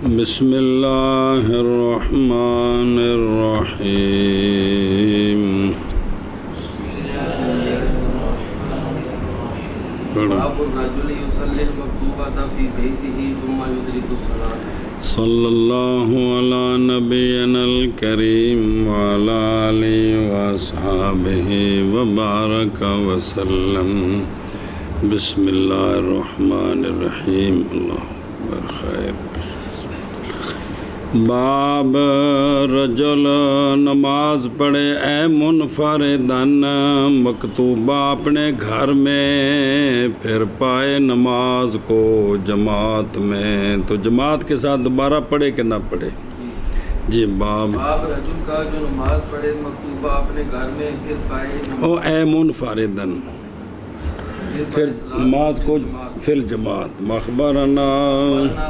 بسم اللہ الرحمن الرحیم. باب الرجل يصلي المكتوبة في بيته ثم يدرك الصلاة. صلی اللہ علی نبینا الکریم وعلی آلہ واصحابہ وبارک وسلم. بسم اللہ الرحمن الرحیم. اللہ اکبر. خیر. باب رجل نماز پڑھے اے منفردن مکتوبہ اپنے گھر میں پھر پائے نماز کو جماعت میں تو جماعت کے ساتھ دوبارہ پڑھے کہ نہ پڑھے. جی باب رجل کا جو نماز پڑھے مکتوبہ اپنے گھر میں پھر پائے او اے منفردن پھر نماز کو پھر جماعت. مخبرنا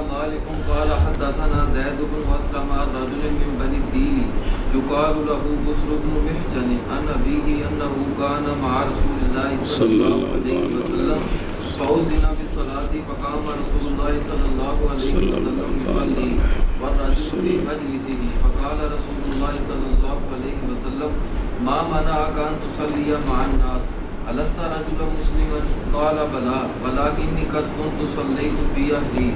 مالک قال حدثنا زید بن مسلم رجل من بني الديل يقال له بصر بن محجن عن أبيه أنه كان مع رسول الله صلى الله عليه وسلم فأذن بالصلاة فقام رسول الله صلى الله عليه وسلم يصلي والرجل في مجلسه فقال رسول الله صلى الله عليه وسلم ما منعك أن تصلي مع الناس ألست رجلا مسلما؟ قال بلى ولكني قد كنت صليت في أهلي.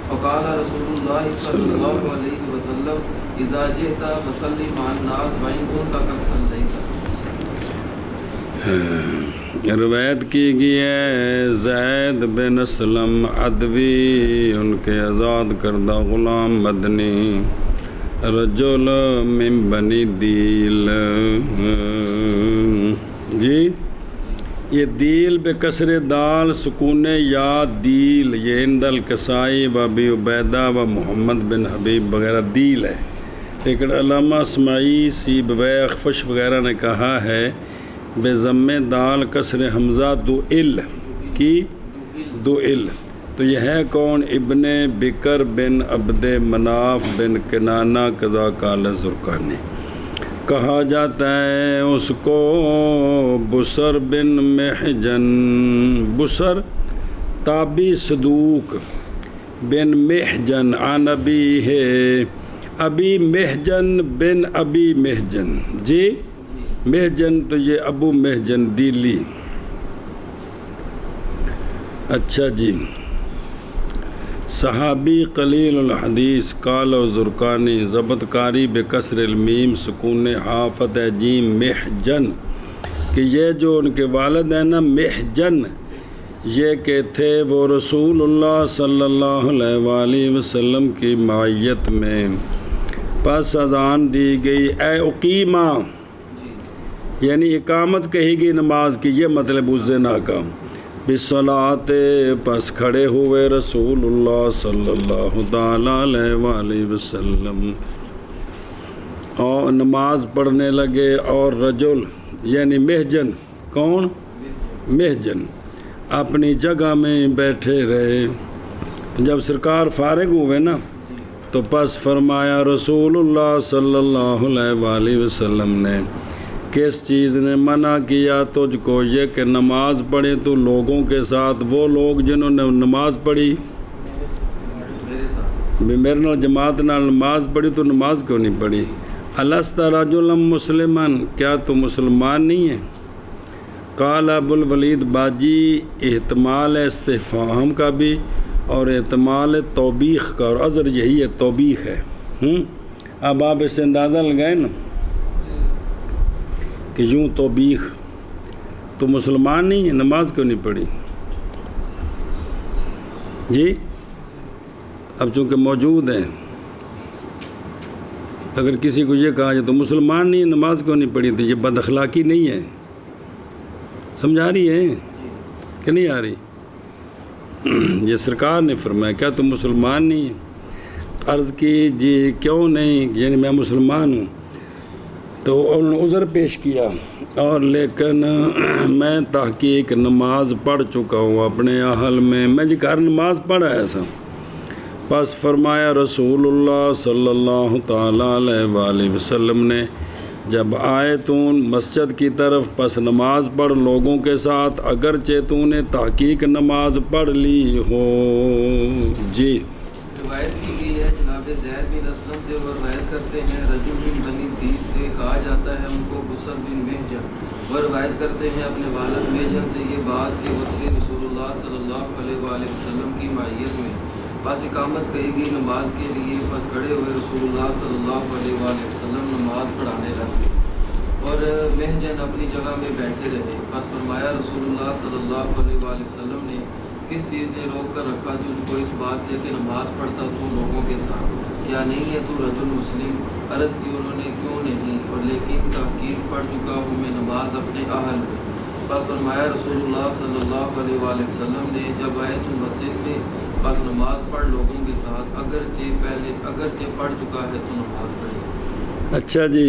فقال رسول الله صلى الله عليه وسلم إذا جئت فصل مع الناس وإن كنت قد صليت. روایت کی گئی ہے زید بن اسلم عدوی ان کے آزاد کردہ غلام مدنی رجل من بنی دیل. جی یہ دیل بکسر دال سکون یا دیل یہ ہند الکسائی و ابی عبیدہ و محمد بن حبیب وغیرہ دیل ہے، لیکن علامہ اسماعی سیب و اخفش وغیرہ نے کہا ہے بے ضم دال کسر حمزہ دو ال کی دو ال. تو یہ ہے کون؟ ابن بکر بن عبد مناف بن کنانہ قضا کال زرقانی. کہا جاتا ہے اس کو بصر بن محجن. بصر تابی صدوق بن محجن عن ابی ہے ابی محجن بن ابی محجن. جی محجن تو یہ ابو محجن دیلی. اچھا جی صحابی قلیل الحدیث قال و زرقانی ضبط کاری بکسر المیم سکون حافظ جیم محجن کہ یہ جو ان کے والد ہیں نا محجن یہ کہ تھے وہ رسول اللہ صلی اللہ علیہ وآلہ وسلم کی معیت میں. پس اذان دی گئی اے اقیمہ یعنی اقامت کہی گئی نماز کی، یہ مطلب الزنا کا. بالصلاۃ پس کھڑے ہوئے رسول اللہ صلی اللہ تعالیٰ علیہ وآلہ وسلم اور نماز پڑھنے لگے. اور رجل یعنی محجن کون؟ محجن اپنی جگہ میں بیٹھے رہے. جب سرکار فارغ ہوئے نا تو پس فرمایا رسول اللہ صلی اللہ علیہ وآلہ وسلم نے کس چیز نے منع کیا تجھ کو؟ یہ کہ نماز پڑھے تو لوگوں کے ساتھ وہ لوگ جنہوں نے نماز پڑھی میرے نال جماعت نال نماز پڑھی تو نماز کیوں نہیں پڑھی؟ الست رجلا مسلما کیا تو مسلمان نہیں ہے؟ قال ابو الولید باجی احتمال استفہام کا بھی اور احتمال توبیخ کا، اور عذر یہی ہے توبیخ ہے. اب آپ اسے اندازہ لگائیں نا کہ یوں توبیخ تو مسلمان نہیں ہے نماز کیوں نہیں پڑھی؟ جی اب چونکہ موجود ہیں تو اگر کسی کو یہ کہا جائے تو مسلمان نہیں ہے نماز کیوں نہیں پڑھی تو یہ بد اخلاقی نہیں ہے. سمجھ آ رہی ہے کہ نہیں آ رہی؟ یہ سرکار نے فرمایا کیا تم مسلمان نہیں ہے؟ عرض کی جی کیوں نہیں، یعنی میں مسلمان ہوں. تو انہوں نے عذر پیش کیا اور لیکن میں تحقیق نماز پڑھ چکا ہوں اپنے اہل میں جی گھر نماز پڑھا ایسا. پس فرمایا رسول اللہ صلی اللہ تعالیٰ علیہ وآلہ وسلم نے جب آئے تو مسجد کی طرف پس نماز پڑھ لوگوں کے ساتھ اگرچہ تو نے تحقیق نماز پڑھ لی ہو. جی روایت کی گئی ہے جناب زید بن اسلم سے، وہ روایت کرتے ہیں رجل بن بنی دید سے، کہا جاتا ہے ان کو بصر بن محجن، وہ روایت کرتے ہیں اپنے والد محجن سے یہ بات کہ وہ تھے رسول اللہ صلی اللہ علیہ وآلہ وسلم کی معیت میں، پس اقامت کہی گئی نماز کے لیے، پس کھڑے ہوئے رسول اللہ صلی اللہ علیہ وآلہ وسلم نماز پڑھانے لگے اور محجن اپنی جگہ میں بیٹھے رہے، پس فرمایا رسول اللہ صلی اللہ علیہ وآلہ وسلم نے کس چیز نے روک کر رکھا تجھ کو اس بات سے کہ نماز پڑھتا تو لوگوں کے ساتھ، یا نہیں ہے تو رجل مسلم؟ عرض کی انہوں نے کیوں نہیں، اور لیکن تحقیق پڑھ چکا ہوں میں نماز اپنے اہل میں، بس فرمایا رسول اللہ صلی اللہ علیہ وآلہ وسلم نے جب آئے تو مسجد میں بس نماز پڑھ لوگوں کے ساتھ، اگرچہ پڑھ چکا ہے تو نماز پڑھی۔ اچھا جی،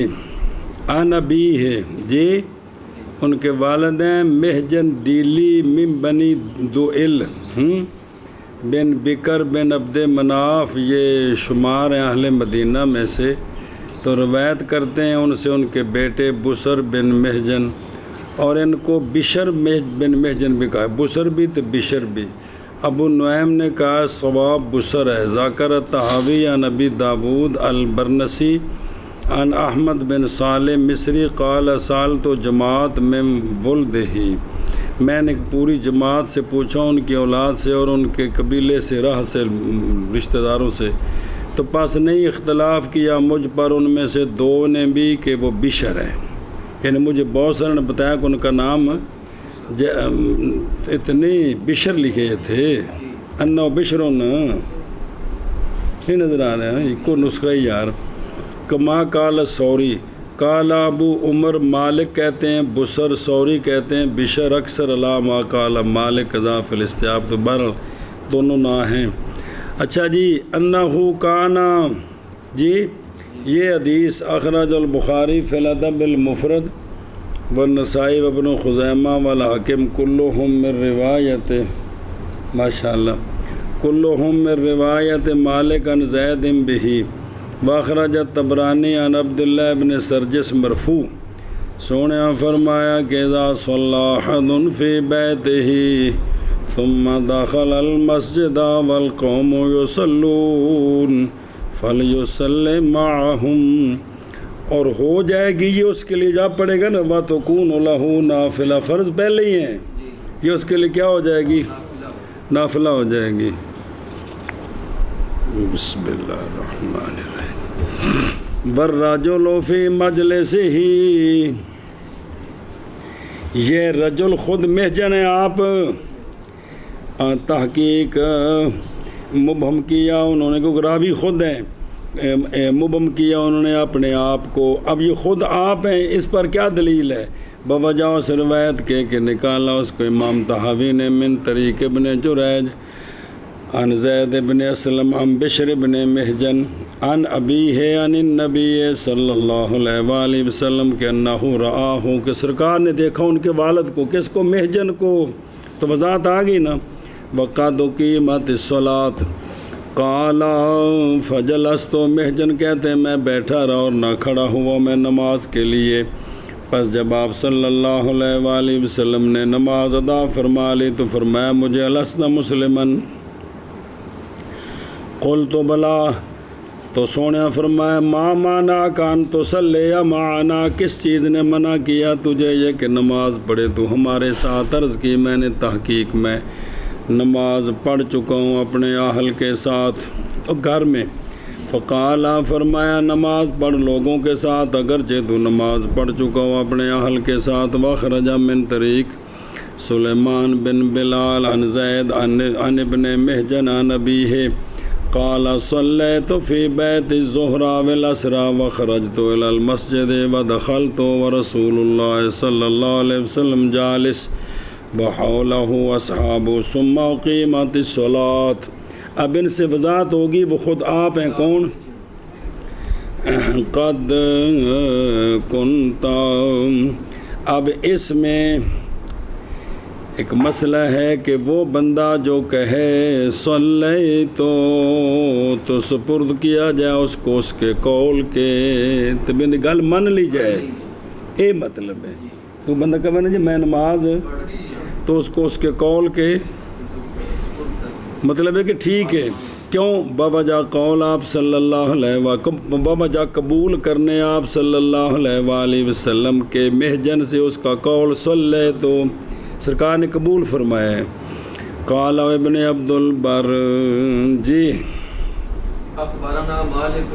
نبی ہے جی، ان کے والد ہیں محجن دیلی من بنی دوئل بن بکر بن عبد مناف، یہ شمار ہیں اہل مدینہ میں سے، تو روایت کرتے ہیں ان سے ان کے بیٹے بصر بن محجن، اور ان کو بشر بن محجن بھی کہا، بصر بھی تو بشر بھی۔ ابو نعیم نے کہا صواب بصر ہے۔ ذاکر طحاوی عن ابی داود البرنسی عن احمد بن صالح مصری قال سالت جماعت میں ولدہی، میں نے پوری جماعت سے پوچھا ان کی اولاد سے اور ان کے قبیلے سے، راہ سے، رشتہ داروں سے، تو پس نہیں اختلاف کیا مجھ پر ان میں سے دو نے بھی کہ وہ بشر ہے، یعنی مجھے بہت سارے نے بتایا کہ ان کا نام اتنے بشر لکھے تھے، انو بشرون نہیں نظر آ رہے ہیں، کو نسخہ ہی یار، کما کال سوری کال ابو عمر، مالک کہتے ہیں بصر، سوری کہتے ہیں بشر، اکثر علامہ کال مالک قضا فی الاستیاب، تو بہرحال دونوں نا ہیں۔ اچھا جی، انہو کانا جی، یہ حدیث اخرج البخاری فی الادب المفرد والنسائی وابن خزیمہ والحاکم کلہم من روایت، ماشاءاللہ، کلہم من روایت مالک عن زید بہی، واخرج الطبرانی عن عبداللہ ابن سرجس مرفوع، سونے فرمایا کہ اذا صلی احد فی بیتہ ثم دخل المسجد والقوم یصلون فلیصلی معہم، اور ہو جائے گی یہ اس کے لیے جا پڑے گا نا، وتکون لہ نافلہ، فرض پہلے ہی ہیں، یہ اس کے لیے کیا ہو جائے گی؟ نافلہ ہو جائے گی۔ بسم اللہ الرحمن الرحیم۔ والرجل فی مجلسہ، یہ رجل خود محجن ہے، آپ تحقیق مبہم کیا انہوں نے، کیونکہ راوی خود ہیں، مبہم کیا انہوں نے اپنے آپ کو، اب یہ خود آپ ہیں، اس پر کیا دلیل ہے؟ بوجہ اس روایت کے کہ نکالا اس کو امام طحاوی نے من طریق ابن جریج عن زید بن اسلم عن بشر بن محجن عن ابیہ عن النبی صلی اللہ علیہ وآلہ وسلم کہ انہ رآہ، کہ سرکار نے دیکھا ان کے والد کو، کس کو؟ محجن کو، تو وضاحت آ گئی نا۔ وقد اقیمت الصلاۃ قال فجلست، محجن کہتے ہیں میں بیٹھا رہا اور نہ کھڑا ہوا میں نماز کے لیے، پس جب آپ صلی اللہ علیہ وآلہ وسلم نے نماز ادا فرما لی تو فرمایا مجھے الست مسلمن، قلت بلا، تو سونے فرمایا ما مانا کان تصلی معنا، کس چیز نے منع کیا تجھے یہ کہ نماز پڑھے تو ہمارے ساتھ؟ عرض کی میں نے تحقیق میں نماز پڑھ چکا ہوں اپنے اہل کے ساتھ گھر میں، فقال، فرمایا نماز پڑھ لوگوں کے ساتھ اگرچہ تو نماز پڑھ چکا ہوں اپنے اہل کے ساتھ۔ واخرج من طریق سلیمان بن بلال عن زید عن ابن محجن عن ابیہ قال صلیت فی بیت الظہر والعصر وخرجت الی المسجد ودخلت ورسول اللہ صلی اللہ علیہ وسلم جالس وحولہ اصحاب ثم اقیمت الصلاۃ۔ اب ان سے وضاحت ہوگی وہ خود آپ ہیں، کون؟ قد کنت، اب اس میں ایک مسئلہ ہے کہ وہ بندہ جو کہے صلی تو سپرد کیا جائے اس کو اس کے قول کے، تب گل من لی جائے، اے مطلب ہے وہ بندہ کہے نا جی میں نماز، تو اس کو اس کے قول کے مطلب ہے کہ ٹھیک ہے، کیوں؟ بوجہ قول آپ صلی اللہ علیہ وسلم، بوجہ قبول کرنے آپ صلی اللہ علیہ وآلہ وسلم کے محجن سے اس کا قول صلی، تو سرکار نے قبول فرمایا ہے۔ قال ابن عبد البر جی اخبرنا مالک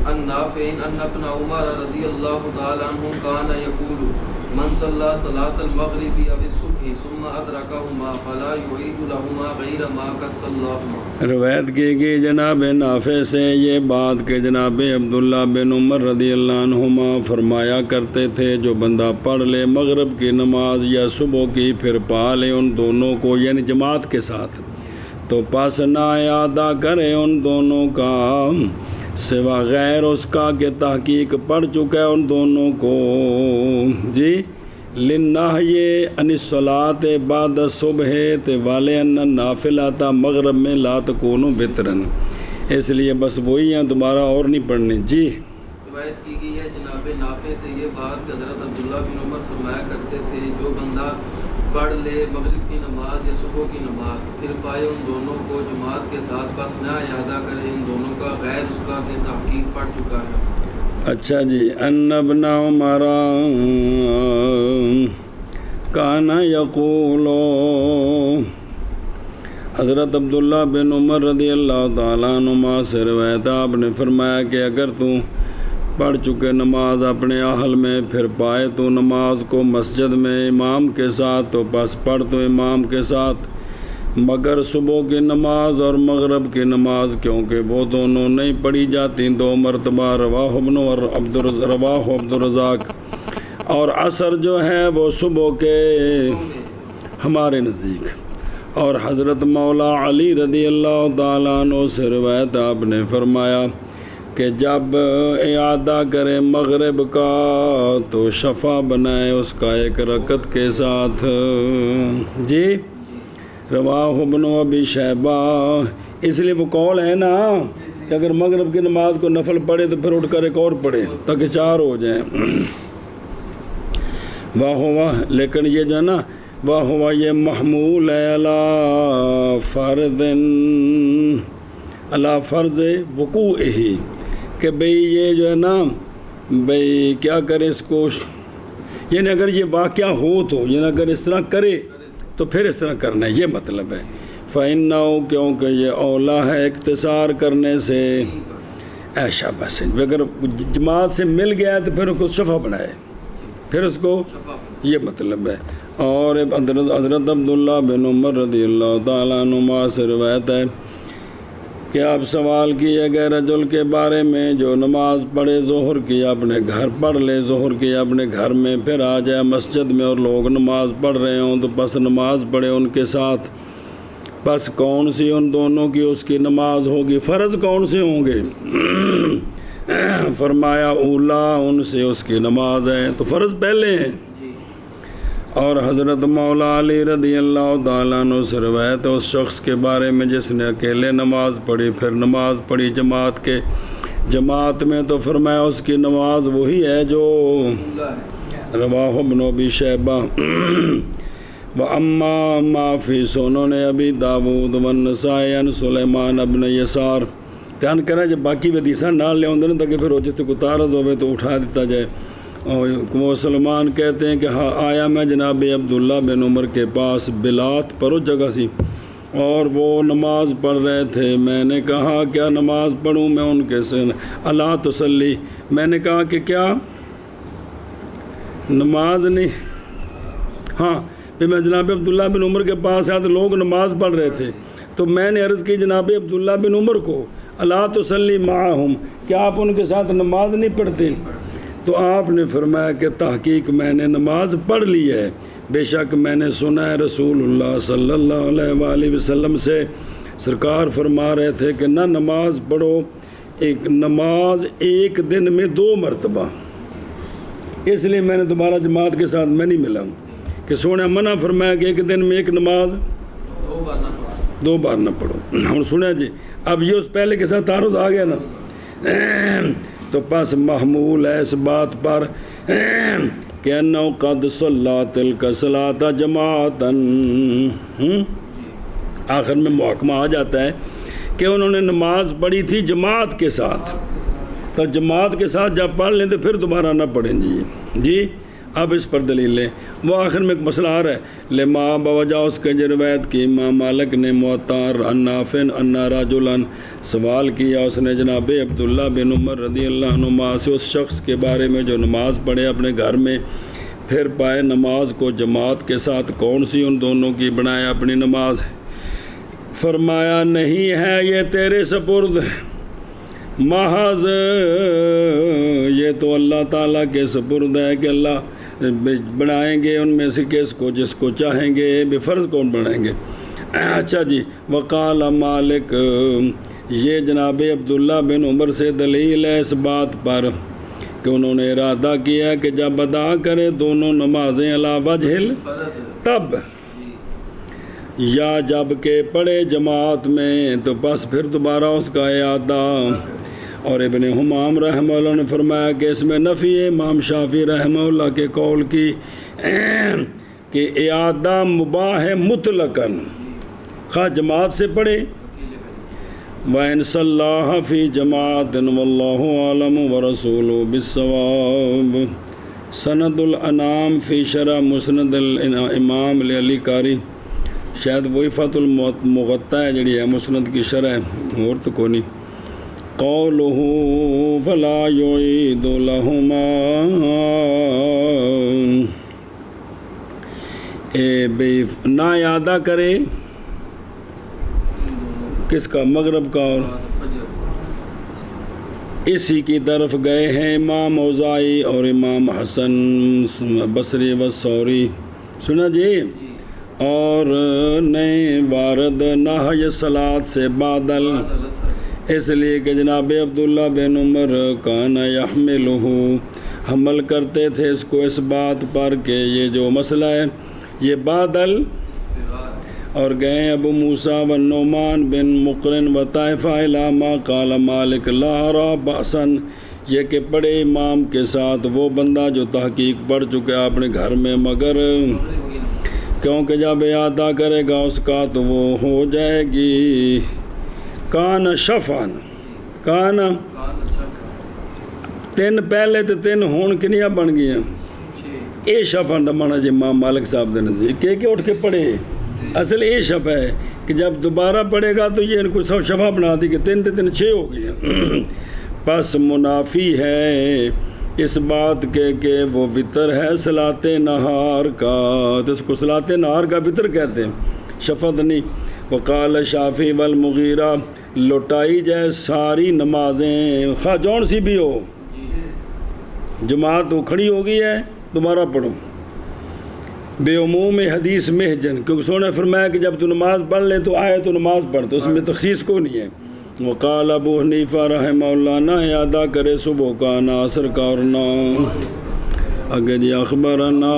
عن نافع ان ابن عمر رضی اللہ تعالی عنہ کان یقول من صلی صلاة المغرب او الصبح ثم ادرکہما فلا یعید لہما غیر ما قد صلاہما۔ روایت کی گئی جناب نافع سے یہ بات کہ جناب عبداللہ بن عمر رضی اللہ عنہما فرمایا کرتے تھے جو بندہ پڑھ لے مغرب کی نماز یا صبح کی پھر پا لے ان دونوں کو یعنی جماعت کے ساتھ، تو پس نہ اعادہ کرے ان دونوں کا سوا غیر اس کا کہ تحقیق پڑھ چکا ہے ان دونوں کو جی لنہی عن الصلاۃ بعد صبح والے ان نافلۃ مغرب میں لا تکون وترن، اس لیے بس وہی ہیں دوبارہ اور نہیں پڑھنی۔ جی روایت کی گئی ہے جناب نافع سے یہ بات کہ حضرت عبداللہ بن عمر فرمایا کرتے تھے جو بندہ پڑھ لے مغرب کی نماز یا صبح کی نماز پھر پائے ان دونوں کو جماعت کے ساتھ بس نہ اعادہ کرے ان دونوں کا غیر اس کا کہ تحقیق پڑھ چکا ہے۔ اچھا جی ان ابن عمر کان یقول، حضرت عبداللہ بن عمر رضی اللہ تعالیٰ عنہما سے روایت آپ نے فرمایا کہ اگر تو پڑھ چکے نماز اپنے اہل میں پھر پائے تو نماز کو مسجد میں امام کے ساتھ تو بس پڑھ تو امام کے ساتھ، مگر صبح کی نماز اور مغرب کی نماز کیونکہ وہ دونوں نہیں پڑھی جاتی دو مرتبہ، رواہ عبد الرزاق، اور عصر جو ہے وہ صبح کے ہمارے نزدیک، اور حضرت مولا علی رضی اللہ تعالیٰ عنہ سے روایت آپ نے فرمایا کہ جب اعادہ کرے مغرب کا تو شفع بنائے اس کا ایک رکعت کے ساتھ۔ جی رواہ ابن ابی شیبہ، اس لیے وہ قول ہے نا کہ اگر مغرب کی نماز کو نفل پڑھے تو پھر اٹھ کر ایک اور پڑھے تاکہ 4 ہو جائیں۔ واہ ہوا، لیکن یہ جو ہے نا واہ ہوا یہ محمول ہے علی فرض وقوع ہی، کہ بھئی یہ جو ہے نا بھئی کیا کرے اس کو، یعنی اگر یہ واقعہ ہو تو یعنی اگر اس طرح کرے تو پھر اس طرح کرنا ہے، یہ مطلب ہے۔ فَإِنَّهُ کیونکہ یہ اولا ہے اختصار کرنے سے، ایشا بس اگر جماعت سے مل گیا ہے تو پھر اس کو شفع بنائے، پھر اس کو یہ مطلب ہے۔ اور حضرت عبداللہ بن عمر رضی اللہ تعالیٰ عنہما سے روایت ہے کہ آپ سوال کیے گئے رجل کے بارے میں جو نماز پڑھے ظہر کی اپنے گھر پڑھ لے، ظہر کی اپنے گھر میں پھر آ جائے مسجد میں اور لوگ نماز پڑھ رہے ہوں تو بس نماز پڑھے ان کے ساتھ، بس کون سی ان دونوں کی اس کی نماز ہوگی، فرض کون سے ہوں گے؟ فرمایا اولا، ان سے اس کی نماز ہے، تو فرض پہلے ہیں۔ اور حضرت مولا علی رضی اللہ تعالیٰ عنہ سے روایت ہے اس شخص کے بارے میں جس نے اکیلے نماز پڑھی پھر نماز پڑھی جماعت میں، تو فرمایا اس کی نماز وہی ہے جو رواہ ابن ابی شیبہ وَأَمَّا مَا فِي سُنَنِ أَبِي داؤد وَالنَّسَائِي عن سلیمان ابن یسار، دھیان کریں جب باقی حدیثاں نال لے آؤں تاکہ پھر جتنے کو تارض ہوئے تو اٹھا دیتا جائے۔ اور وہ سلمان کہتے ہیں کہ ہاں آیا میں جناب عبداللہ بن عمر کے پاس بلات پر اس جگہ سی، اور وہ نماز پڑھ رہے تھے، میں نے کہا کیا نماز پڑھوں میں ان کے سے، الا تصلی، میں نے کہا کہ کیا نماز نہیں، ہاں پھر میں جناب عبداللہ بن عمر کے پاس آیا تو لوگ نماز پڑھ رہے تھے، تو میں نے عرض کی جناب عبداللہ بن عمر کو الا تصلی معہم، کیا آپ ان کے ساتھ نماز نہیں پڑھتے؟ تو آپ نے فرمایا کہ تحقیق میں نے نماز پڑھ لی ہے، بے شک میں نے سنا ہے رسول اللہ صلی اللہ علیہ وآلہ وسلم سے سرکار فرما رہے تھے کہ نہ نماز پڑھو، ایک نماز ایک دن میں 2 مرتبہ، اس لیے میں نے دوبارہ جماعت کے ساتھ میں نہیں ملا ہوں کہ سونے منع فرمایا کہ ایک دن میں ایک نماز 2 بار نہ پڑھو۔ ہم سنیں جی اب یہ اس پہلے کے ساتھ تعارض آ گیا نا، تو پس محمول ہے اس بات پر کہ انہو قد صلی تلک صلاۃ جماعتاً، آخر میں محکمہ آ جاتا ہے کہ انہوں نے نماز پڑھی تھی جماعت کے ساتھ، تو جماعت کے ساتھ جب پڑھ لیں تو پھر دوبارہ نہ پڑھیں جی۔ اب اس پر دلیل لیں۔ وہ آخر میں ایک مسئلہ آ رہا ہے، لما بوجہ اس کے روایت کی امام مالک نے معطار عن نافع ان رجلا سوال کیا، اس نے جناب عبداللہ بن عمر رضی اللہ عنہما سے اس شخص کے بارے میں جو نماز پڑھے اپنے گھر میں، پھر پائے نماز کو جماعت کے ساتھ، کون سی ان دونوں کی بنائے اپنی نماز؟ فرمایا نہیں ہے یہ تیرے سپرد، محض یہ تو اللہ تعالیٰ کے سپرد ہے کہ اللہ بنائیں گے ان میں سے کس کو جس کو چاہیں گے، بے فرض کون بنائیں گے؟ اچھا جی، وقال مالک، یہ جناب عبداللہ بن عمر سے دلیل ہے اس بات پر کہ انہوں نے ارادہ کیا کہ جب ادا کرے دونوں نمازیں علی وجہ تب، یا جب کہ پڑھے جماعت میں تو بس پھر دوبارہ اس کا اعادہ۔ اور ابن حمام رحمہ اللہ نے فرمایا کہ اس میں نفی ہے امام شافعی رحمہ اللہ کے قول کی کہ اعادہ مباح ہے مطلقاً، خواہ جماعت سے پڑھے۔ وَإِنْ صَلَّاهَا فِي جَمَاعَةٍ وَاللَّهُ أَعْلَمُ وَرَسُولُهُ بِالصَّوَابِ۔ سند الانام فی شرح مسند الامام علی قاری، شاید وہی فتح المغطا ہے جڑی ہے مسند کی شرح ہے، اور تو کوئی نہیں۔ قولہ فلا یعید لہما، نہ اعادہ کرے کس کا؟ مغرب کا۔ اور اسی کی طرف گئے ہیں امام اوزاعی اور امام حسن بصری و ثوری، سنا جی۔ اور نئے وارد نہی صلاۃ سے بادل، اس لیے کہ جناب عبداللہ بن عمر کان یحملہ، حمل کرتے تھے اس کو اس بات پر کہ یہ جو مسئلہ ہے یہ بادل، اور گئے ابو موسیٰ و نعمان بن مقرن و طائفہ الی ما قال مالک لا ارى بأسا، یہ کہ پڑھے امام کے ساتھ وہ بندہ جو تحقیق پڑھ چکے اپنے گھر میں، مگر کیونکہ جب اعادہ کرے گا اس کا تو وہ ہو جائے گی کان شفان، کان تین پہلے تو تین ہون کنیا بن گیا، اے شفان دا مانا جی امام مالک صاحب دے نزدیک کہ اٹھ کے پڑھے، اصل اے شفا ہے کہ جب دوبارہ پڑھے گا تو یہ ان کو سب شفا بنا دی کہ تین تے تین 6 ہو گیا۔ پس منافی ہے اس بات کے کہ وہ وطر ہے صلاۃ نہار کا، تو اس کو صلاۃ نہار کا وطر کہتے ہیں، شفت نہیں۔ وقال شافعی والمغیرہ، لوٹائی جائے ساری نمازیں خواہ جون سی بھی ہو، جماعت وہ کھڑی ہو گئی ہے دوبارہ پڑھو، بے عموم حدیث محجن، کیونکہ سونے نے فرمایا کہ جب تو نماز پڑھ لے تو آئے تو نماز پڑھ، تو اس میں تخصیص کو نہیں ہے۔ وقال ابو حنیفہ رحمہ اللہ، نہ اعادہ کرے صبح کا نہ عصر کا اور نہ اگر جی اخبرنا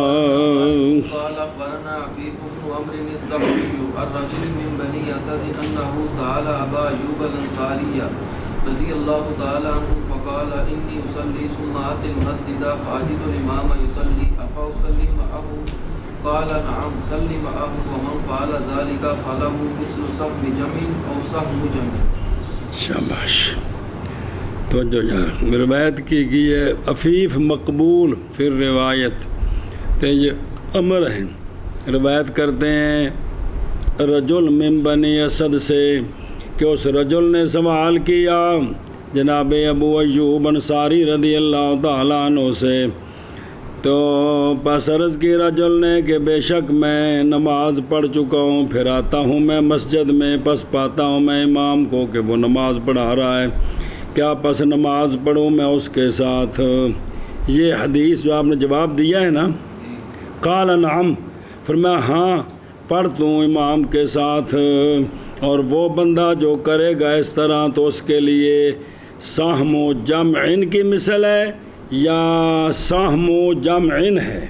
قال اخبرنا عفیف بن عمرو الثقفی الرجل من بنی اسد انه سأل ابا ایوب الانصاری رضی اللہ تعالی عنہ فقال انی اصلی ثم آتی المسجد فاجد الامام یصلی افاصلی معه قال نعم صلی معه ومن فعل ذلك فله مثل سهم جمع او سهم جمع۔ شاباش، توجہ یار، روایت کی گئی ہے عفیف مقبول پھر روایت، تو یہ امر ہیں، روایت کرتے ہیں رجل من بنی اسد سے کہ اس رجل نے سوال کیا جناب ابو ایوب انصاری رضی اللہ تعالیٰ عنہ سے، تو پس عرض کی رجل نے کہ بے شک میں نماز پڑھ چکا ہوں، پھر آتا ہوں میں مسجد میں، پس پاتا ہوں میں امام کو کہ وہ نماز پڑھا رہا ہے، کیا پس نماز پڑھوں میں اس کے ساتھ؟ یہ حدیث جو آپ نے جواب دیا ہے نا، قال نعم، فرمایا ہاں پڑھ تو امام کے ساتھ، اور وہ بندہ جو کرے گا اس طرح تو اس کے لیے سہم و جمعن کی مثل ہے یا سہم و جمعن ہے۔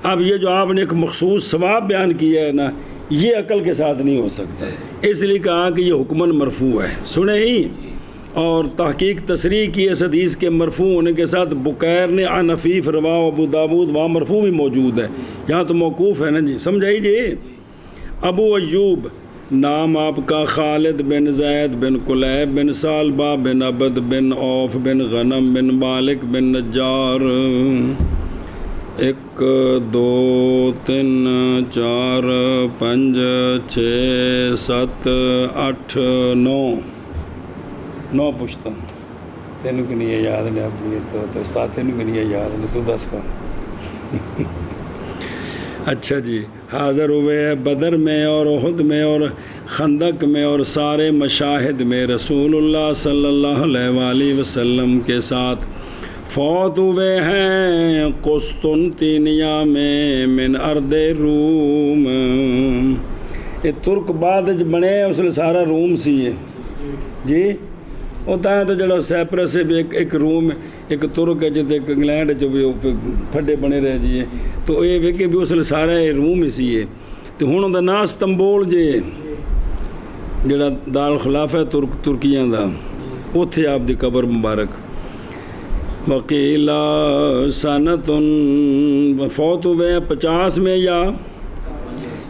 اب یہ جو آپ نے ایک مخصوص ثواب بیان کیا ہے نا، یہ عقل کے ساتھ نہیں ہو سکتا، اس لیے کہا کہ یہ حکماً مرفوع ہے، سنے ہی، اور تحقیق تصریح کی اس حدیث کے مرفوع ہونے کے ساتھ بکیر نے عن عفیف رواہ ابو داود، وہاں مرفوع بھی موجود ہے، یہاں تو موقوف ہے نا جی، سمجھائی جی۔ ابو ایوب نام آپ کا خالد بن زید بن کلیب بن سالبہ بن عبد بن عوف بن غنم بن مالک بن نجار 1 2 3 4 5 6 7 8 9 پوچھتا ہوں تینوں کہ نہیں یاد نہیں اپنی تو استاد تینوں کہ نہیں یاد نہیں تو دس کا اچھا جی حاضر ہوئے ہیں بدر میں اور احد میں اور خندق میں اور سارے مشاہد میں رسول اللہ صلی اللہ علیہ وآلہ وسلم کے ساتھ فوت ہوئے ہیں قسطنطینیہ میں من ارض روم یہ ترک بعد بنے اس لیے سارا روم سی ہے جی ہوتا ہے تو جڑا سیپرس سے بھی ایک روم ایک ترک ہے جتے ایک انگلینڈ جو بھی پھڈے بنے رہ جی تو یہ ویکے بھی اس لیے سارا روم ہی سی ہے تو ہوں دا نا استنبول جے جڑا دارالخلافہ ہے ترکیاں دا اتھے آپ دی قبر مبارک وکیلا سنتن فوت ہوئے ہیں 50 میں یا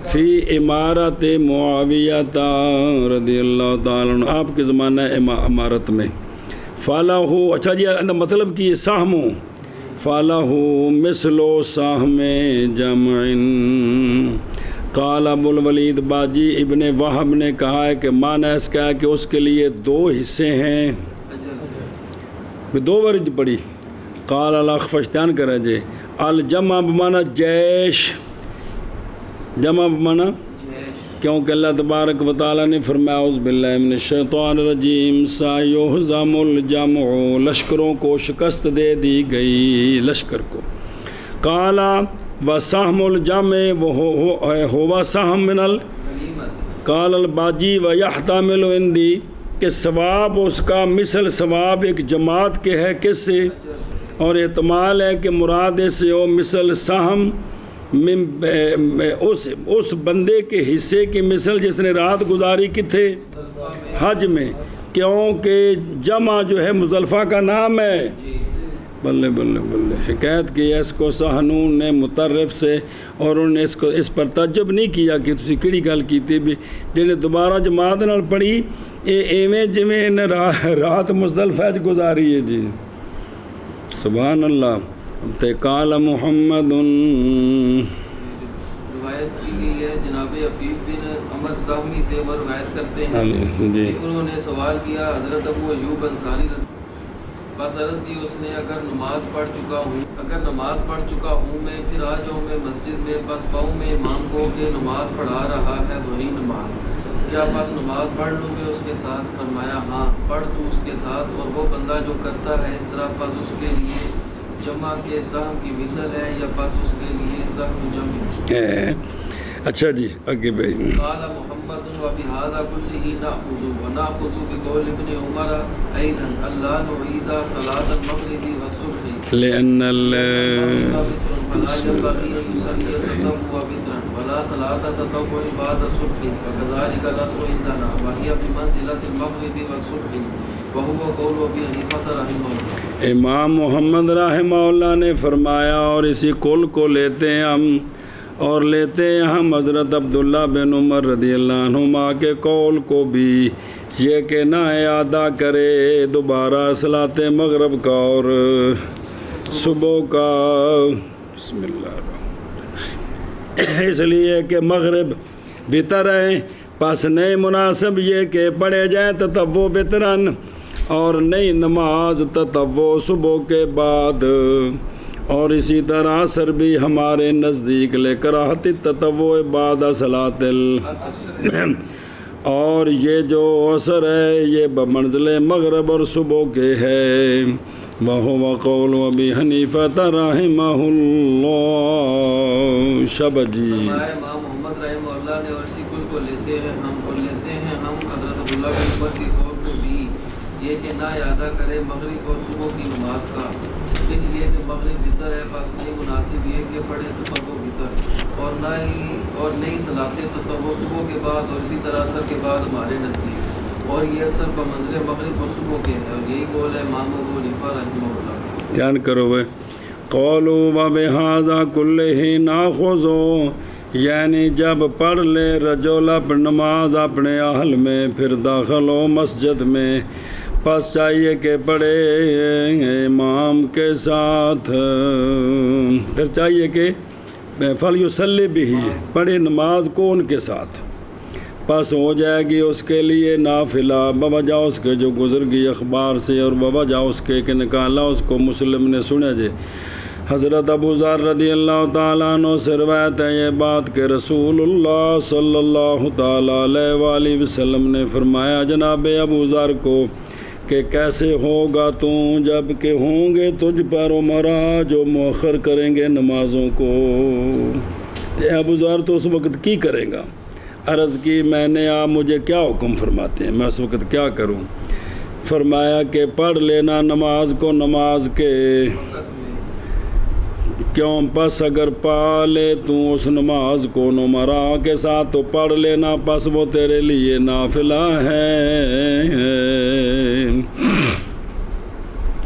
فی عمارت معاویہ رضی اللہ تعالیٰ عنہ آپ کے زمانہ عمارت میں فالہ اچھا جی مطلب کہ سہمو فالہ مثل سہم جمع قال ابو الولید باجی ابن وہب نے کہا ہے کہ معنی اس کا ہے کہ اس کے لیے 2 حصے ہیں 2 ورج پڑی قال الاخفش دھیان کرے جے الجمع بمعنی جیش جمع بمعنی کیونکہ اللہ تبارک و تعالیٰ نے فرمایا اعوذ باللہ من الشیطان الرجیم سیہزم الجمع لشکروں کو شکست دے دی گئی لشکر کو قالا وسہم الجمع ہوا سہم من قال الباجی ویحتمل عندی کہ ثواب اس کا مثل ثواب ایک جماعت کے ہے کس سے اور احتمال ہے کہ مراد سے ہو مثل سہم اس بندے کے حصے کی مثل جس نے رات گزاری کتھے حج میں کیونکہ جمع جو ہے مزدلفہ کا نام ہے بلے بلے بلے حکایت کی ہے اس کو سہنون نے مترف سے اور انہوں نے اس پر تعجب نہیں کیا کہ تسی کیڑی گل کیتی بھی جنہیں دوبارہ جماعت نال پڑھی ایویں جویں نے رات مزدلفہ گزاری ہے جی سبحان اللہ قال محمد روایت کی گئی ہے جناب عفیف بن عمر صاحبی سے وہ روایت کرتے ہیں جی انہوں نے سوال کیا حضرت ابو ایوب انصاری بس عرض کی اس نے اگر نماز پڑھ چکا ہوں میں پھر آ جاؤں میں مسجد میں بس پاؤں میں امام کو کہ نماز پڑھا رہا ہے وہی نماز کیا بس نماز پڑھ لوں میں اس کے ساتھ فرمایا ہاں پڑھ تو اس کے ساتھ اور وہ بندہ جو کرتا ہے اس طرح بس اس کے لیے جمع کے سہم کی مثل ہے یا بس اس کے لیے سہم جمع اچھا جی آگے بھائی قال محمد وبهذا كله ناخذ بقول ابن عمر ايضا الله نعيد صلاه المغرب والصبح لان بسم الله يصلي التطوع وترا ولا صلاه التطوع بعد الصبح فكذلك العصر عندنا وهي بمنزله المغرب والصبح وهو قول ابي حنیفہ رحمہ اللہ امام محمد رحمہ اللہ نے فرمایا اور اسی قول کو لیتے ہیں ہم اور لیتے ہیں ہم حضرت عبداللہ بن عمر رضی اللہ عنہما کے قول کو بھی یہ کہ نہ اعادہ کرے دوبارہ صلاۃ مغرب کا اور صبح کا بسم اللہ الرحمن الرحیم اس لیے کہ مغرب وطر ہے پس نہیں مناسب یہ کہ پڑھے جائیں تطوع وطرن اور نئی نماز تطوع صبح کے بعد اور اسی طرح عصر بھی ہمارے نزدیک لے کراہت تطوع بعد صلاۃ اور یہ جو عصر ہے یہ بمنزل مغرب اور صبح کے ہے وہو قول ابی حنیفہ رحمہ اللہ شب جی امام محمد رحمہ اللہ نے اور اسی قول کو لیتے ہیں ہم حضرت عبداللہ بن عمر کے قول کو بھی یہ کہ نہ اعادہ کرے مغرب اور صبح کی نماز کا اس لیے کہ مغرب وطر ہے بس نہیں مناسب یہ کہ پڑھے تطوع وطر اور نہ ہی اور نئی صلاۃ تطوع صبح کے بعد اور اسی طرح عصر کے بعد ہمارے نزدیک اور یہ سب بمنزل مغرب اور صبح کے ہے اور یہی قول ہے امام ابو حنیفہ رحمہ اللہ دھیان کرو وہ قولوا وبہذا کلہ ناخذ یعنی جب پڑھ لے رجل نماز اپنے اہل میں پھر داخل ہو مسجد میں، پس چاہیے کہ پڑھے امام کے ساتھ، پھر چاہیے کہ فلیصلی بہ، پڑھے نماز کو ان کے ساتھ، پس ہو جائے گی اس کے لیے نافلہ بوجہ اس کے جو گزر گئی اخبار سے، اور بوجہ اس کے کہ نکالا اس کو مسلم نے سنا جے۔ حضرت ابو ذر رضی اللہ تعالیٰ عنہ سے روایت ہے یہ بات کہ رسول اللہ صلی اللہ تعالیٰ علیہ وآلہ وسلم نے فرمایا جناب ابو ذر کو کہ کیسے ہوگا تو جب کہ ہوں گے تجھ پر عمراء جو مؤخر کریں گے نمازوں کو۔ ابو ذر تو اس وقت کی کرے گا؟ عرض کی میں نے آپ مجھے کیا حکم فرماتے ہیں، میں اس وقت کیا کروں؟ فرمایا کہ پڑھ لینا نماز کو نماز کے کیوں، پس اگر پا لے تو اس نماز کو نمراء کے ساتھ تو پڑھ لینا، پس وہ تیرے لیے نافلہ ہے۔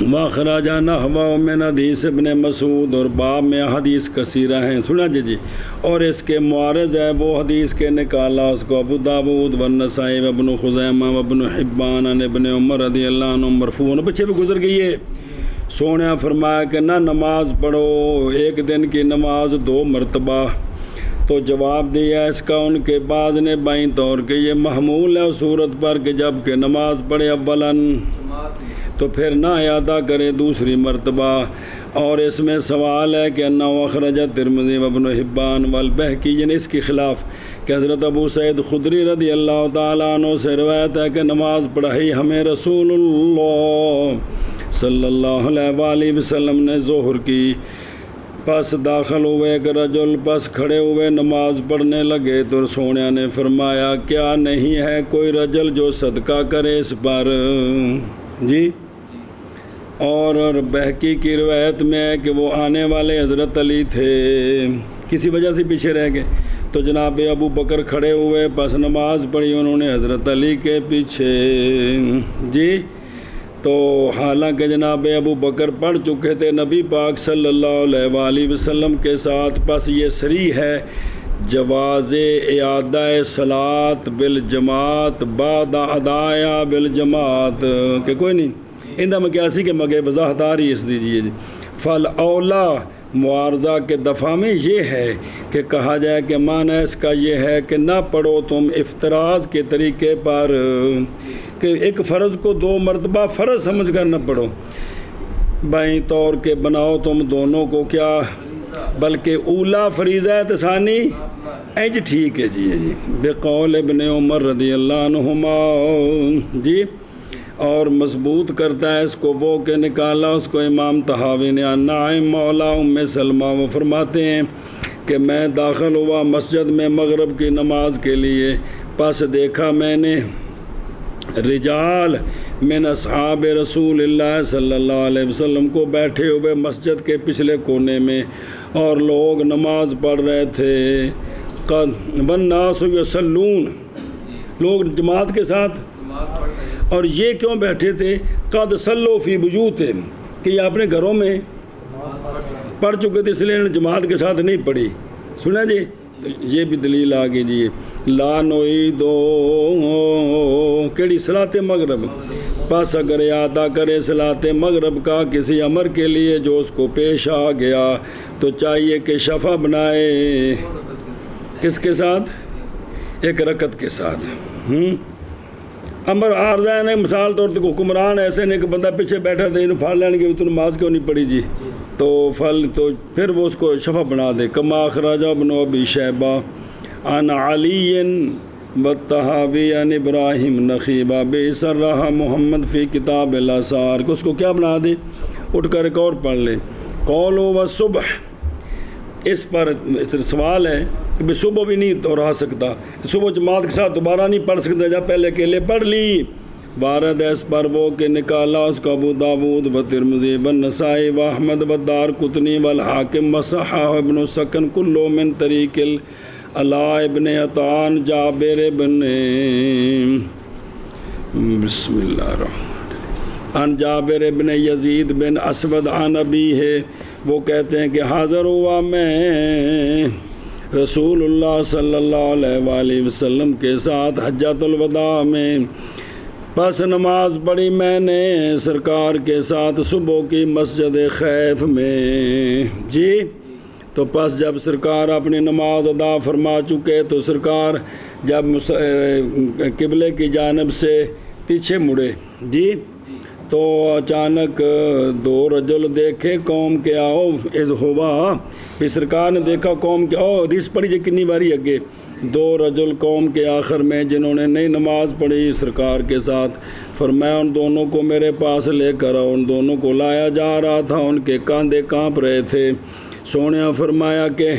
واخرج نحو من حدیث ابن مسعود، اور باب میں حدیث کثیرہ ہیں، سنا جی اور اس کے معارض ہے وہ حدیث کے نکالا اس کو ابو داود والنسائی وابن خزیمہ وابن حبان عن ابن عمر رضی اللہ عنہ مرفوعا، پیچھے بھی گزر گئی ہے۔ سونے فرمایا کہ نہ نماز پڑھو ایک دن کی نماز 2 مرتبہ، تو جواب دیا اس کا ان کے بعض نے بائیں طور کہ یہ محمول ہے اس صورت پر کہ جب کہ نماز پڑھے اولاً تو پھر نہ ادا کرے دوسری مرتبہ، اور اس میں سوال ہے کہ انہ اخرج ترمذی وابن حبان والبہقی، یعنی اس کے خلاف کہ حضرت ابو سعید خدری رضی اللہ تعالیٰ عنہ سے روایت ہے کہ نماز پڑھائی ہمیں رسول اللہ صلی اللہ علیہ وآلہ وسلم نے ظہر کی، پس داخل ہوئے ایک رجل، پس کھڑے ہوئے نماز پڑھنے لگے تو سونے نے فرمایا کیا نہیں ہے کوئی رجل جو صدقہ کرے اس پر جی؟ اور بہقی کی روایت میں ہے کہ وہ آنے والے حضرت علی تھے، کسی وجہ سے پیچھے رہ گئے، تو جناب ابو بکر کھڑے ہوئے، پس نماز پڑھی انہوں نے حضرت علی کے پیچھے جی۔ تو حالانکہ جناب ابو بکر پڑھ چکے تھے نبی پاک صلی اللہ علیہ وآلہ وسلم کے ساتھ، پس یہ صریح ہے جواز اعادہ صلاۃ بالجماعت بعد ادایا بالجماعت، کہ کوئی نہیں اندہ میں کیاسی کہ مگے وضاحت آ رہی اس دیجیے جی۔ فل اولا معارضہ کے دفعہ میں یہ ہے کہ کہا جائے کہ معنی اس کا یہ ہے کہ نہ پڑھو تم افتراض کے طریقے پر کہ ایک فرض کو 2 مرتبہ فرض سمجھ کر نہ پڑھو، بائیں طور کے بناؤ تم دونوں کو کیا، بلکہ اولا فریضہ ہے ثانی اینج ٹھیک ہے جی بقول ابن عمر رضی اللہ عنہما جی، اور مضبوط کرتا ہے اس کو وہ کہ نکالا اس کو امام طحاوی نے نعیم مولا ام سلمہ، وہ فرماتے ہیں کہ میں داخل ہوا مسجد میں مغرب کی نماز کے لیے، پس دیکھا میں نے رجال من اصحاب رسول اللہ صلی اللہ علیہ وسلم کو بیٹھے ہوئے مسجد کے پچھلے کونے میں، اور لوگ نماز پڑھ رہے تھے، والناس یصلون، لوگ جماعت کے ساتھ، اور یہ کیوں بیٹھے تھے؟ قد صلوا فی بیوتہم، کہ یہ اپنے گھروں میں پڑھ چکے تھے اس لیے جماعت کے ساتھ نہیں پڑھی، سنا جی؟ تو یہ بھی دلیل آگے جی۔ لا نعیدو کیڑی صلاۃ مغرب، پس اگر اعادہ کرے صلاۃ مغرب کا کسی امر کے لیے جو اس کو پیش آ گیا تو چاہیے کہ شفع بنائے، کس کے ساتھ؟ 1 رکعت کے ساتھ۔ امر عارضہ ہے، مثال طور پر حکمران ایسے نہیں کہ بندہ پیچھے بیٹھا تھا انہوں پھاڑ لینے کی تو نماز کیوں نہیں پڑھی جی، تو پھر وہ اس کو شفع بنا دے۔ کما اخرج ابن ابی شیبہ عن علی والطحاوی عن ابراہیم نخیبہ بسرہ محمد فی کتاب الاثار، کہ اس کو کیا بنا دے، اٹھ کر ایک اور پڑھ لے۔ قول و صبح، اس پر سوال ہے کہ صبح بھی نہیں دہرا سکتا، صبح جماعت کے ساتھ دوبارہ نہیں پڑھ سکتا، جب پہلے اکیلے پڑھ لی۔ وارد ہے اس پر وہ کہ نکالا اس کو ابو داود و ترمذی و نسائی و احمد و دارقطنی والحاکم و صححہ ابن سکن کلو من طریق علاء ابن عطان جابر ابن بسم اللہ الرحمن عن جابر ابن یزید بن اسود عن ابی ہے، وہ کہتے ہیں کہ حاضر ہوا میں رسول اللہ صلی اللہ علیہ وآلہ وسلم کے ساتھ حجۃ الوداع میں، پس نماز پڑھی میں نے سرکار کے ساتھ صبح کی مسجد خیف میں۔ جی تو پس جب سرکار اپنی نماز ادا فرما چکے تو سرکار جب قبلے کی جانب سے پیچھے مڑے، جی تو اچانک دو رجل دیکھے قوم کے آؤ از ہوا، پھر سرکار نے دیکھا قوم کے آؤ، حدیث پڑھی جی کنی باری اگے، دو رجل قوم کے آخر میں جنہوں نے نئی نماز پڑھی سرکار کے ساتھ، فرمایا ان دونوں کو میرے پاس لے کر آؤ۔ ان دونوں کو لایا جا رہا تھا، ان کے کاندھے کانپ رہے تھے۔ سونیا فرمایا کہ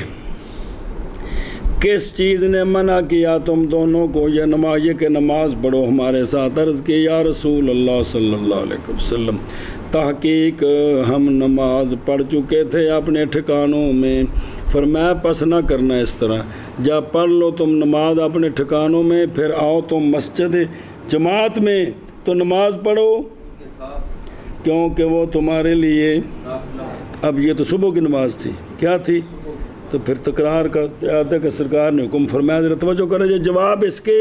کس چیز نے منع کیا تم دونوں کو یہ نماز کہ نماز پڑھو ہمارے ساتھ؟ عرض کی یا رسول اللہ صلی اللہ علیہ وسلم، تحقیق ہم نماز پڑھ چکے تھے اپنے ٹھکانوں میں۔ فرمایا پس نہ کرنا اس طرح، جب پڑھ لو تم نماز اپنے ٹھکانوں میں، پھر آؤ تم مسجد جماعت میں تو نماز پڑھو، کیونکہ وہ تمہارے لیے، اب یہ تو صبح کی نماز تھی، کیا تھی؟ تو پھر تکرار کرتے کہ سرکار نے حکم فرمایا، ذرا توجہ کرے جو جواب اس کے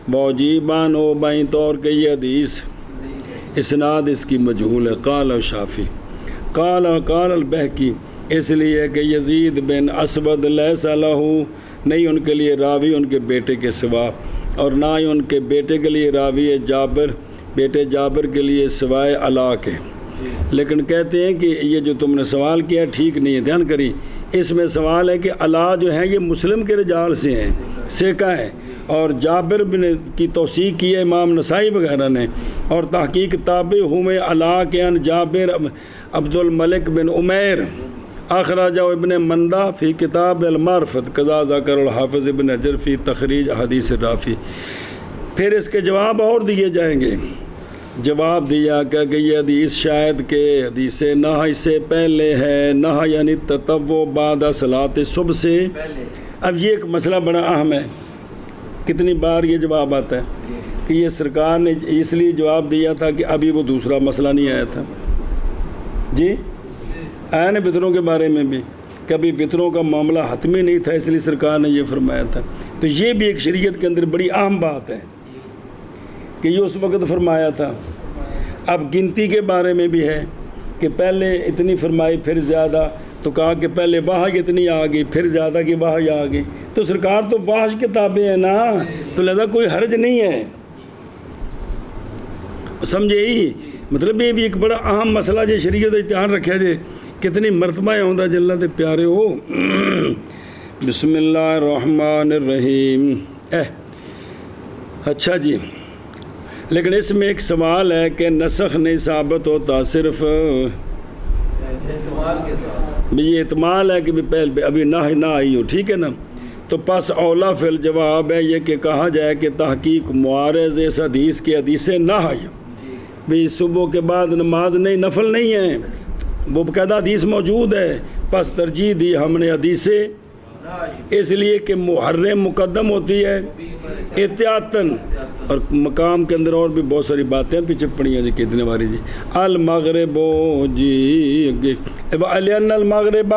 موجیبان ہو بائیں طور کہ یہ حدیث اسناد اس کی مجہول ہے۔ قال شافی قال البہقی، اس لیے کہ یزید بن اسود لیس لہ، نہیں ان کے لیے راوی ان کے بیٹے کے سوا، اور نہ ہی ان کے بیٹے کے لیے راوی ہے جابر، بیٹے جابر کے لیے سوائے علا کے۔ لیکن کہتے ہیں کہ یہ جو تم نے سوال کیا ٹھیک نہیں ہے، دھیان کری، اس میں سوال ہے کہ علا جو ہیں یہ مسلم کے رجال سے ہیں، سیکا ہے، اور جابر بن کی توثیق کی ہے امام نسائی وغیرہ نے، اور تحقیق تابع ہوئے علا کے ان جابر عبد الملک بن عمیر اخرجہ ابن مندہ فی کتاب المعرفت قضا ذکر الحافظ ابن حجر فی تخریج حدیث رافی۔ پھر اس کے جواب اور دیے جائیں گے۔ جواب دیا کہ یہ حدیث شاید کہ حدیث نہی سے پہلے ہے، نہی یعنی تطوع بعد صلاۃ صبح سے۔ اب یہ ایک مسئلہ بڑا اہم ہے، کتنی بار یہ جواب آتا ہے کہ یہ سرکار نے اس لیے جواب دیا تھا کہ ابھی وہ دوسرا مسئلہ نہیں آیا تھا۔ جی آیا نا فطروں کے بارے میں بھی، کبھی فطروں کا معاملہ حتمی نہیں تھا، اس لیے سرکار نے یہ فرمایا تھا۔ تو یہ بھی ایک شریعت کے اندر بڑی اہم بات ہے کہ یہ اس وقت فرمایا تھا۔ اب گنتی کے بارے میں بھی ہے کہ پہلے اتنی فرمائی پھر زیادہ، تو کہا کہ پہلے وحی اتنی آ گئی پھر زیادہ کی وحی آ گئی، تو سرکار تو وحی کے تابع ہے نا، تو لہذا کوئی حرج نہیں ہے، سمجھے ہی؟ مطلب یہ بھی ایک بڑا اہم مسئلہ جی، شریعت دھیان رکھا جائے، کتنی مرتبہ ہوتا جلہ دے پیارے ہو۔ بسم اللہ الرحمن الرحیم۔ اچھا جی، لیکن اس میں ایک سوال ہے کہ نسخ نہیں ثابت ہوتا، صرف یہ احتمال ہے کہ پہلے ابھی نہ آئی ہو، ٹھیک ہے نا؟ تو پس اولا فی الجواب ہے یہ کہ کہا جائے کہ تحقیق معارض اس حدیث کی حدیث نہ آئی، بھی صبح کے بعد نماز نہیں، نفل نہیں ہے، وہ باقاعدہ حدیث موجود ہے، پس ترجیح دی ہم نے حدیث اس لیے کہ محرم مقدم ہوتی ہے احتیاطاً، اور مقام کے اندر اور بھی بہت ساری باتیں پیچھے پڑی ہیں جی، کتنے باری جی المغرب جی علین المغرب،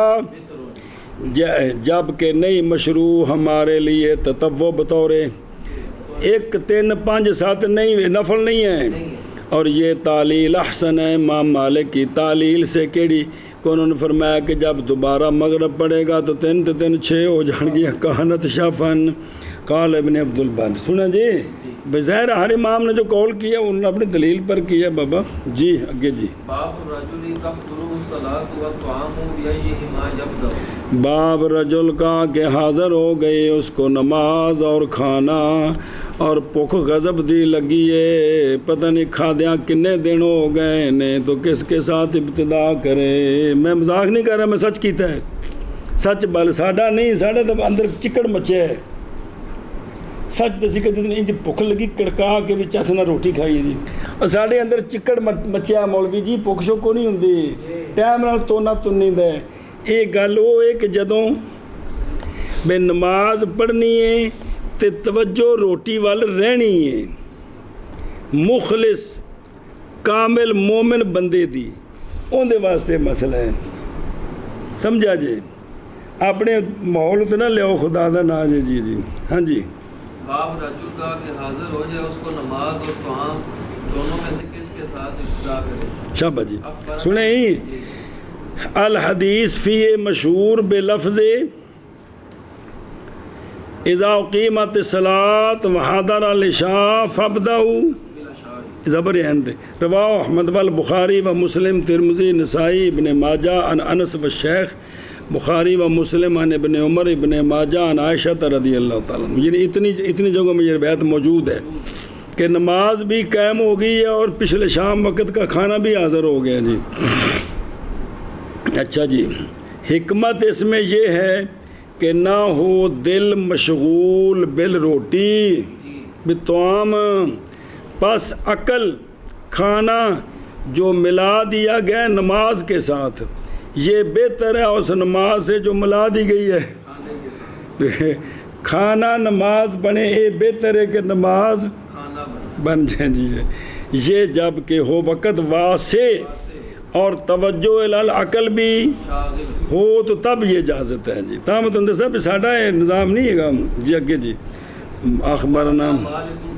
جب کہ نہیں مشروع ہمارے لیے تطوع بطور 1 3 5 7 نہیں، نفل نہیں ہے۔ اور یہ تعلیل احسن ہے امام مالک کی تعلیل سے، کیڑی کو انہوں نے فرمایا کہ جب دوبارہ مغرب پڑے گا تو 3 3 6 ہو جان گیا، کہانت شفن قال ابن عبد البر۔ سنا جی، بظاہر ہر امام نے جو قول کیا انہوں نے اپنی دلیل پر کیا بابا جی۔ آگے جی، باب رجل کا کہ حاضر ہو گئی اس کو نماز اور کھانا، اور بھوک غضب دی لگی ہے، پتہ نہیں کھادیاں کنے دن ہو گئے نے، تو کس کے ساتھ ابتدا کرے؟ میں مذاق نہیں کر رہا، میں سچ کیتا ہے، سچ بل ساڈا نہیں، ساڈا تو اندر چکڑ مچے ہے، سچ تو کہ انج بھوک لگی کڑکا کے بھی چس نہ روٹی کھائی جی، اور ساڈے اندر چکڑ مچیا مولوی جی، بھوک شوکو نہیں ہوندی، ٹائم نال تونا تنی دے۔ یہ گل وہ ہے کہ جدوں میں نماز پڑھنی ہے تے توجہ روٹی وال رہنی ہے، مخلص کامل مومن بندے دی، اون دے واسطے مسئلہ ہے، سمجھا جی؟ اپنے ماحول اتنا لیاؤ خدا دا نا جی جی جی ہاں جی باب رجل کا کہ حاضر ہو جائے اس کو نماز اور طعام دونوں میں سے کس کے ساتھ ابتدا کرے. شابہ جی سنیں الحدیث فی مشہور بلفظ اذا اقیمت الصلاۃ وحضر العشاء فابدؤوا زبر ہند رواہ احمد والبخاری و مسلم ترمذی نسائی ابن ماجہ عن انس والشیخ بخاری و مسلم عن ابن عمر ابن ماجہ عن عائشہ رضی اللہ تعالیٰ عنہ. یعنی اتنی جگہوں میں یہ روایت موجود ہے کہ نماز بھی قائم ہو گئی ہے اور پچھلے شام وقت کا کھانا بھی حاضر ہو گیا جی. اچھا جی حکمت اس میں یہ ہے کہ نہ ہو دل مشغول بالروٹی بالطعام، پس عقل کھانا جو ملا دیا گیا نماز کے ساتھ یہ بہتر ہے اس نماز سے جو ملا دی گئی ہے. کھانا نماز بنے یہ بہتر ہے کہ نماز بن جائے جی. یہ جب کہ ہو وقت واسع اور توجہ العقل بھی ہو تو تب یہ اجازت ہے جی. تامت اندر صاحب ساڈا یہ نظام نہیں ہے گا جی. اگے جی اخبرنا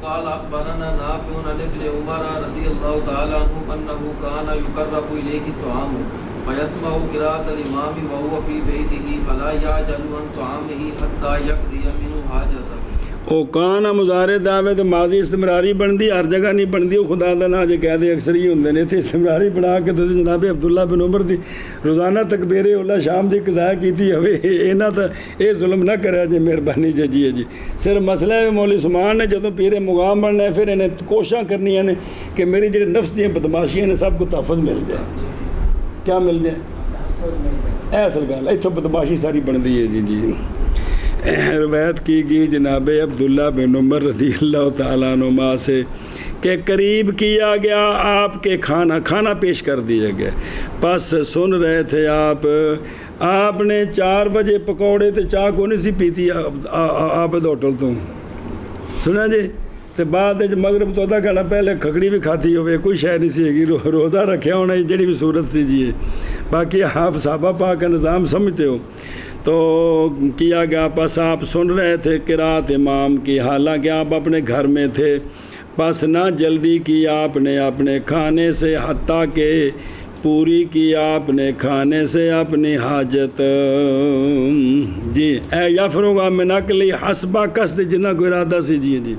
قال اخبرنا نافع عن ابن عمر رضی اللہ تعالی عنہ انه كان يقرب اليه الطعام ويسمع قراءة الامام وهو في بيته فلا يعجل عن طعامه حتى يقضي منه حاجته. او کانا مظاہرے دعوے تو ماضی استمراری بن دی، ہر جگہ نہیں بن دی. وہ خدا دا نا جے کہہ دے اکثر ہی ہوندے نے. تھے استمراری بنا کے تو جناب عبداللہ بن عمر دی روزانہ تکبیر اولا شام دی قضا کیتی ہوئے. اینا تا اے ظلم نہ کرے جے مہربانی جے جی جی. صرف مسئلہ ہے مولوی عثمان نے جدوں پیر مقام بننا ہے پھر انہیں کوشاں کرنی ہیں کہ میری جڑے نفس دی بدماشیاں نے سب کو تحفظ مل جائے. کیا مل جائے؟ اصل گل اتھوں بدماشی ساری بن دی ہے جی جی. روایت کی گئی جناب عبداللہ بن عمر رضی اللہ تعالیٰ عنہما سے کہ قریب کیا گیا آپ کے کھانا پیش کر دیا گیا. پس سن رہے تھے آپ نے 4 بجے پکوڑے تو چاہ کو نہیں سی پیتی آپ ہوٹل تو سنا جی. تو بعد مغرب تو آدھا گھنٹہ پہلے کھکڑی بھی کھاتی ہوئے کوئی شے نہیں سی گی. روزہ رکھیا ہونا جڑی بھی صورت سی جی. باقی آپ صحابہ پاک کا نظام سمجھتے ہو. تو کیا گیا پس آپ سن رہے تھے قرات امام کی حالانکہ آپ اپنے گھر میں تھے. پس نہ جلدی کی آپ نے اپنے کھانے سے حتیٰ کہ پوری کی آپ نے کھانے سے اپنی حاجت جی. اے یفرغ من عقلی حسبہ قصد جنہ کو ارادہ سے جی جی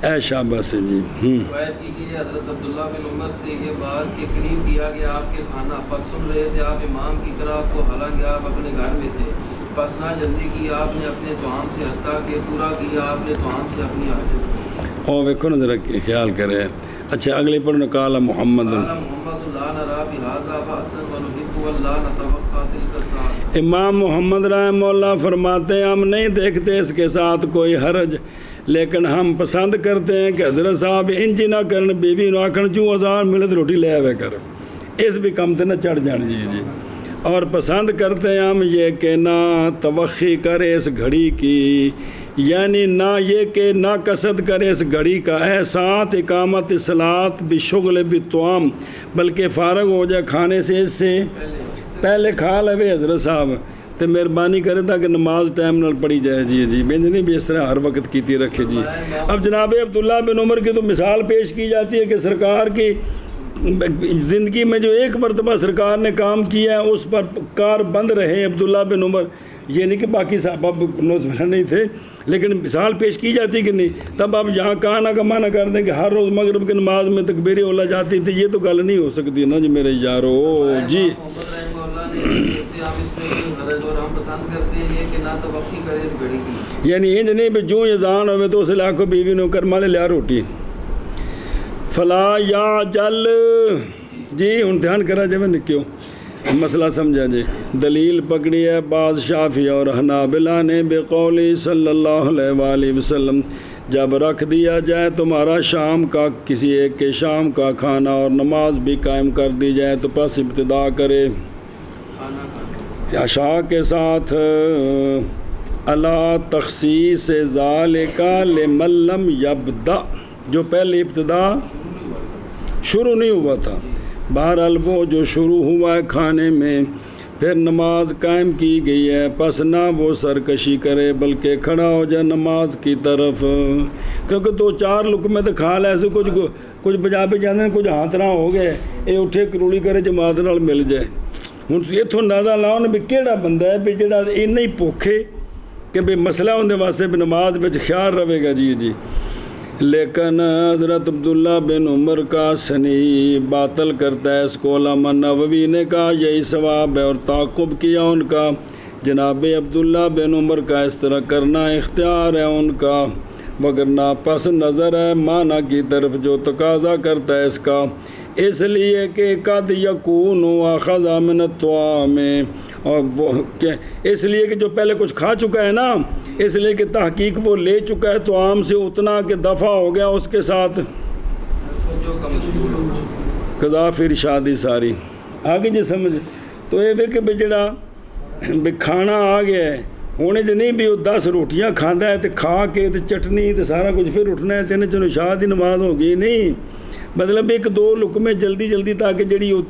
اے شابہ سے جی. روایت کی گئی حضرت عبداللہ بن عمر سے یہ بات کہ قریب کیا گیا آپ کے کھانا پس سن رہے تھے آپ امام کی قرات کو حالانکہ آپ اپنے گھر میں تھے. پس نہ جلدی کی آپ نے اپنے طعام سے حتیٰ کہ پورا کیا آپ نے طعام سے اپنی حاجت. اور ویکھو نا ذرا خیال کرے. اچھا اگلے پڑھنا قال محمد لا نرى بهذا بأسا ونحب ولا نتوقع تلك الساعة. امام محمد رحمہ اللہ فرماتے ہیں ہم نہیں دیکھتے اس کے ساتھ کوئی حرج لیکن ہم پسند کرتے ہیں کہ حضرت صاحب انجی نہ کرن بیوی نو آکھن جو ہزار ملت روٹی لے آوے کر اس بھی کم تے نہ چڑھ جان جی جی. اور پسند کرتے ہیں ہم یہ کہ نہ توخی کرے اس گھڑی کی یعنی نہ یہ کہ نہ قصد کرے اس گھڑی کا احساس اقامت صلاۃ بشغل بالطعام بلکہ فارغ ہو جائے کھانے سے اس سے پہلے کھا لے حضرت صاحب تو مہربانی کرے تاکہ نماز ٹائم نال پڑھی جائے جی جی. بینج نہیں بھی اس طرح ہر وقت کیتی رکھے جی. اب جناب عبداللہ بن عمر کی تو مثال پیش کی جاتی ہے کہ سرکار کی زندگی میں جو ایک مرتبہ سرکار نے کام کیا ہے اس پر کار بند رہے عبداللہ بن عمر. یہ نہیں کہ باقی صحابہ نوزلہ نہیں تھے لیکن مثال پیش کی جاتی کہ نہیں. تب آپ یہاں کہاں کا معنی کر دیں کہ ہر روز مغرب کی نماز میں تکبیر اولا جاتی تھی. یہ تو گل نہیں ہو سکتی نا جی میرے یارو جی. یعنی انج نہیں بھی جو اذان ہوئے تو اس علاقے بیوی نو کر مالے لیا روٹی فلا یا جل جی. ہن دھیان کرا جی میں نکیو مسئلہ سمجھا جی. دلیل پکڑی ہے بعض شافعی اور حنابلہ نے بقولی صلی اللہ علیہ وآلہ وسلم جب رکھ دیا جائے تمہارا شام کا کسی ایک کے شام کا کھانا اور نماز بھی قائم کر دی جائے تو پس ابتدا کرے عشاء کے ساتھ اللہ تخصیص ذالک لمن لم یبدأ جو پہلے ابتدا شروع نہیں ہوا تھا. بہرحال وہ جو شروع ہوا ہے کھانے میں پھر نماز قائم کی گئی ہے، پس نہ وہ سرکشی کرے بلکہ کھڑا ہو جائے نماز کی طرف، کیونکہ 2-4 لقمے تو کھا لے، ایسے کچھ بجا پہ جانے کچھ ہاتھ نہ ہو گئے، یہ اٹھے کروڑی کرے جماعت نال مل جائے۔ ہوں اتوں اندازہ لاؤ بھی کہڑا بندہ ہے بھی جڑا اینا ہی بھوکھے کہ بھی مسئلہ اندر واسطے بھی نماز وچ خیال رہے گا۔ جی لیکن حضرت عبداللہ بن عمر کا سنی باطل کرتا ہے اس کو، علامہ نووی نے کہا یہی ثواب ہے، اور تعقب کیا ان کا جناب عبداللہ بن عمر کا اس طرح کرنا اختیار ہے ان کا، وگرنہ پس نظر ہے معنی کی طرف جو تقاضا کرتا ہے اس کا، اس لیے کہ قد یکون اخذ من الطعام، اور وہ اس لیے کہ جو پہلے کچھ کھا چکا ہے نا، اس لیے کہ تحقیق وہ لے چکا ہے طعام سے اتنا کہ دفع ہو گیا اس کے ساتھ قضا پھر شادی ساری آگے جی سمجھ۔ تو یہ بھی کہ بھی جڑا بھی کھانا آ گیا ہے ہونے جو نہیں بھی وہ 10 روٹیاں کھانا ہے تو کھا کے تو چٹنی تو سارا کچھ پھر اٹھنا ہے تین چلو شاہ دی نماز ہوگی نہیں، مطلب 1-2 لقمے جلدی تاکہ جڑی وہ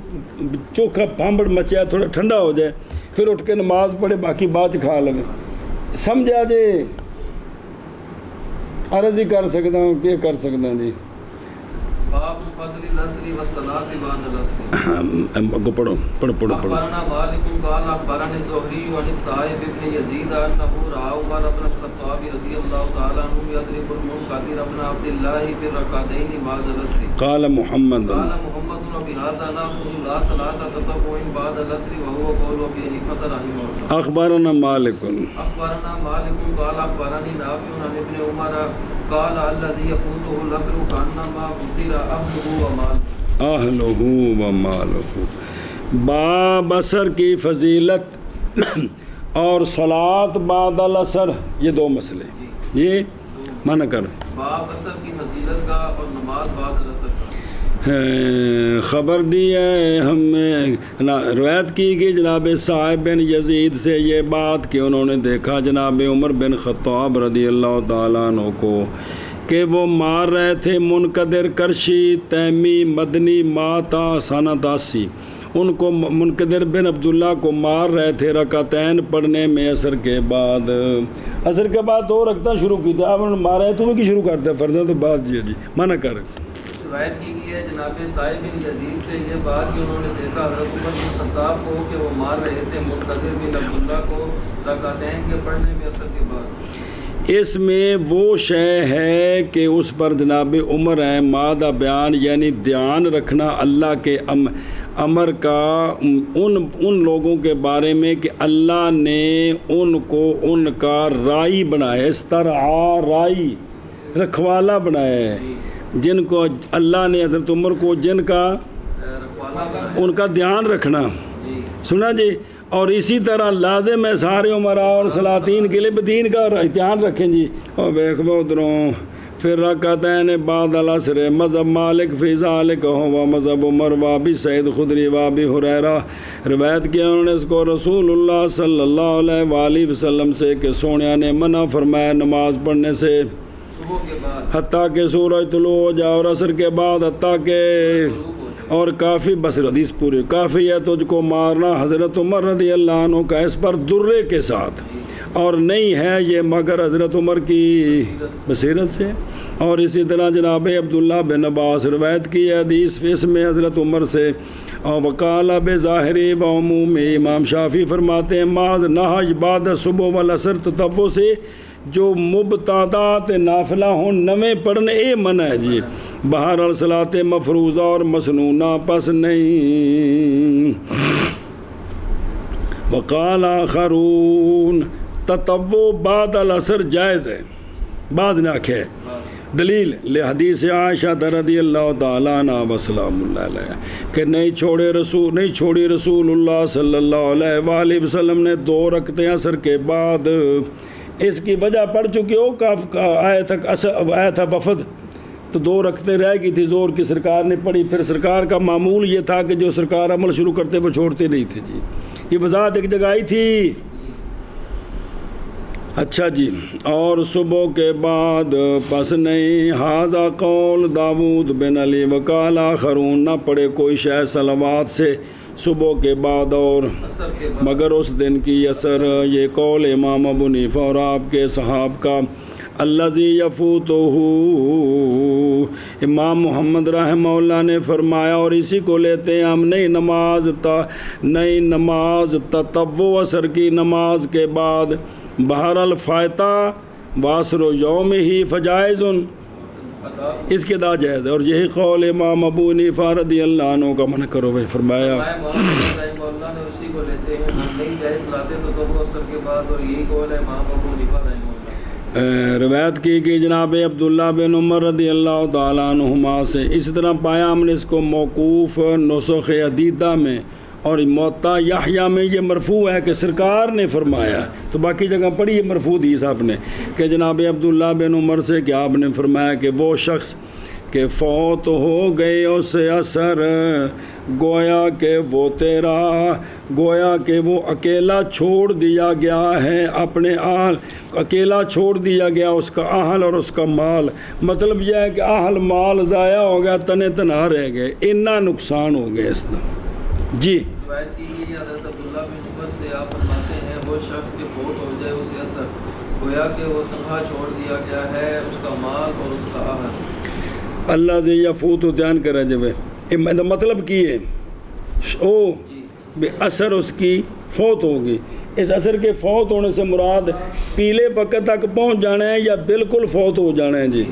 چوکھا پھامبڑ مچیا تھوڑا ٹھنڈا ہو جائے، پھر اٹھ کے نماز پڑھے، باقی بعد کھا لگے۔ سمجھا جی؟ عرض ہی کر سکتا ہوں، کیا کر سکتا ہوں جی؟ باب فضل العصر والصلاة بعد العصر۔ پڑھو۔ اخبرنا مالک قال اخبرني الزهري عن السائب بن يزيد انه راى عمر بن الخطاب رضي الله تعالى عنه يضرب المنقدر بن عبد الله في الركعتين بعد العصر، قال محمد وبهذا ناخذ لا صلاة تطوع بعد العصر وهو قول ابي حنيفة رحمه الله۔ اخبرنا مالک قال اخبرني نافع عن ابن عمر قال الذي يفوته العصر كانما فطر اهله وماله۔ باب عصر کی فضیلت اور صلاۃ بعد العصر، یہ 2 مسئلے یہ منع کر۔ باب عصر کی فضیلت کا اور نماز بعد العصر کا خبر دی ہے ہمیں، روایت کی گئی جناب صاحب بن یزید سے یہ بات کہ انہوں نے دیکھا جناب عمر بن خطاب رضی اللہ تعالیٰ عنہ کو کہ وہ مار رہے تھے منقدر کرشی تیمی مدنی ماتا سانہ 80، ان کو منقدر بن عبداللہ کو مار رہے تھے رکعتین پڑھنے میں عصر کے بعد۔ عصر کے بعد 2 رکعتیں شروع کی تھی، آپ انہوں نے مارا ہے تو وہ کی شروع کرتے ہیں فرضاں تو بعد جی منع کر۔ روایت کی گئی ہے جناب صاحب بن یزید سے یہ بات کہ انہوں نے دیکھا حضرت عمر بن خطاب کو کہ وہ مار رہے تھے منقدر بن عبداللہ کو رکعتین کے پڑھنے میں عصر کے بعد۔ اس میں وہ شے ہے کہ اس پر جناب عمر ہے مادہ بیان، یعنی دھیان رکھنا اللہ کے امر کا ان لوگوں کے بارے میں کہ اللہ نے ان کو ان کا رائی بنایا، استرعا رائی رکھوالا بنایا ہے، جن کو اللہ نے حضرت عمر کو جن کا ان کا دھیان رکھنا سنا جی، اور اسی طرح لازم ہے سارے عمراء اور سلاطین کے لیے بھی دین کا دھیان رکھیں جی۔ اور بیک ادھروں پھر رکعتین بعد العصر، مذہب مالک فی ذالک ہوا مذہب عمر وابی سعید خدری وابی حریرہ، روایت کیا انہوں نے اس کو رسول اللہ صلی اللہ علیہ وآلہ وسلم سے کہ سونیا نے منع فرمایا نماز پڑھنے سے حتیٰ کہ سورج طلوع ہو جائے، اور عصر کے بعد حتیٰ کہ، اور کافی بس حدیث پوری کافی ہے تجھ کو مارنا حضرت عمر رضی اللہ عنہ کا اس پر درے کے ساتھ، اور نہیں ہے یہ مگر حضرت عمر کی بصیرت سے۔ اور اسی طرح جناب عبداللہ بن عباس روایت کی حدیث اس میں حضرت عمر سے، اور وقال بظاہری و عمومی، امام شافعی فرماتے ہیں معاذ نہج بعد صبح والعصر تطوع سے جو مبتدات نافلہ ہوں نویں پڑھنے اے منع ہے جی، بہرحال صلاۃ مفروضہ اور مسنونہ پس نہیں۔ وقال آخرون تطوع بعد العصر جائز ہے، بعد نے آکھے ہے، دلیل لحدیث عائشہ رضی اللہ تعالیٰ عنہ وسلام اللہ علیہ کہ نہیں چھوڑی رسول اللہ صلی اللہ علیہ وآلہ وسلم نے 2 رکعتیں عصر کے بعد۔ اس کی وجہ پڑھ چکی ہو، آیا تھا وفد تو 2 رکعتیں رہ گئی تھی، زور کی سرکار نے پڑھی، پھر سرکار کا معمول یہ تھا کہ جو سرکار عمل شروع کرتے وہ چھوڑتے نہیں تھے جی، یہ وضاحت ایک جگہ آئی تھی۔ اچھا جی، اور صبح کے بعد پس نہیں حاضہ قول داود بن علی وقال آخرون، نہ پڑے کوئی شے صلوات سے صبح کے بعد اور اثر کے بعد مگر اس دن کی اثر، یہ قول امام ابو حنیفہ اور آپ کے صحاب کا۔ الذی یفوتہ، امام محمد رحمہ اللہ نے فرمایا اور اسی کو لیتے ہیں ہم، نئی نماز تطوع اثر کی نماز کے بعد بہرحال فائتہ واسر یوم ہی فجائز، اس کے دا جائز ہے، اور یہی قول امام ابو حنیفہ رضی اللہ عنہ کا منع کرو بھائی فرمایا۔ اللہ نے اسی کو لیتے ہیں ہم نہیں جائز لاتے تو تطوع اثر کے بعد، اور یہی قول ہے امام ابو حنیفہ رحمہ اللہ۔ روایت کی کہ جناب عبداللہ بن عمر رضی اللہ تعالیٰ عنہما سے، اسی طرح پایا ہم نے اس کو موقوف نسخ عدیدہ میں، اور موطا یحییٰ میں یہ مرفوع ہے کہ سرکار نے فرمایا، تو باقی جگہ پڑھی یہ مرفوع حدیث آپ نے کہ جناب عبداللہ بن عمر سے کہ آپ نے فرمایا کہ وہ شخص کہ فوت ہو گئے اسے اثر، گویا کہ وہ تیرا، گویا کہ وہ اکیلا چھوڑ دیا گیا ہے اپنے اہل، اکیلا چھوڑ دیا گیا اس کا اہل اور اس کا مال، مطلب یہ ہے کہ اہل مال ضائع ہو گیا، تنے تنہا رہ گئے، اتنا نقصان ہو گیا اس کا۔ جی روایت کی گئی حضرت عبداللہ بن عمر سے، آپ فرماتے ہیں وہ شخص کے فوت ہو جائے اسے اثر، گویا کہ وہ تنہا چھوڑ دیا گیا ہے اس کا مال اور اس کا اہل۔ اللہ سے یفوت دھیان کرے جب مطلب کی ہے او بے اثر اس کی فوت ہوگی، اس اثر کے فوت ہونے سے مراد پیلے وقت تک پہنچ جانا ہے یا بالکل فوت ہو جانا ہے۔ جی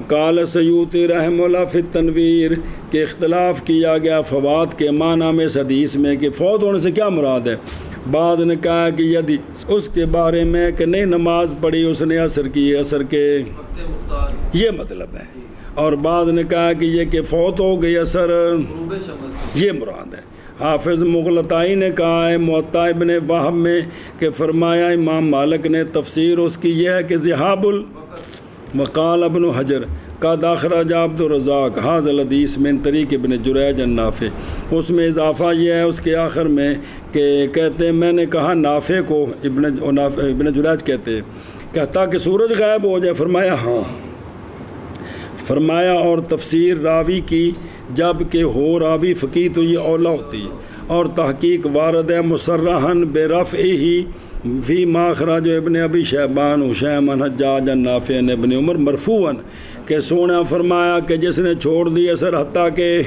قال سیوطی رحمہ اللہ فی التنویر کہ اختلاف کیا گیا فوات کے معنی میں اس حدیث میں کہ فوت ہونے سے کیا مراد ہے۔ بعض نے کہا کہ یدی اس کے بارے میں کہ نہیں نماز پڑھی اس نے اثر کی، اثر کے یہ مطلب ہے، اور بعض نے کہا کہ یہ کہ فوت ہو گئی اثر یہ مراد ہے۔ حافظ مغلطائی نے کہا ہے موطا ابن وہب میں کہ فرمایا امام مالک نے تفسیر اس کی یہ ہے کہ ذہاب وقال ابن حجر کا اخرج عبد الرزاق حاضر الحدیث من طریق ابن جریج النافع، اس میں اضافہ یہ ہے اس کے آخر میں کہ کہتے ہیں میں نے کہا نافع کو، ابن جریج کہتے ہیں کہتا کہ سورج غائب ہو جائے، فرمایا ہاں، فرمایا اور تفسیر راوی کی جب کہ ہو راوی فقیہ تو یہ اولا ہوتی ہے، اور تحقیق وارد ہے مصرحاً برفعہ فی ما اخرج ابن ابی شیبان حشیم عن حجاج عن نافع عن ابن عمر مرفوعاً کہ سونا فرمایا کہ جس نے چھوڑ دی اثر حتیٰ کہ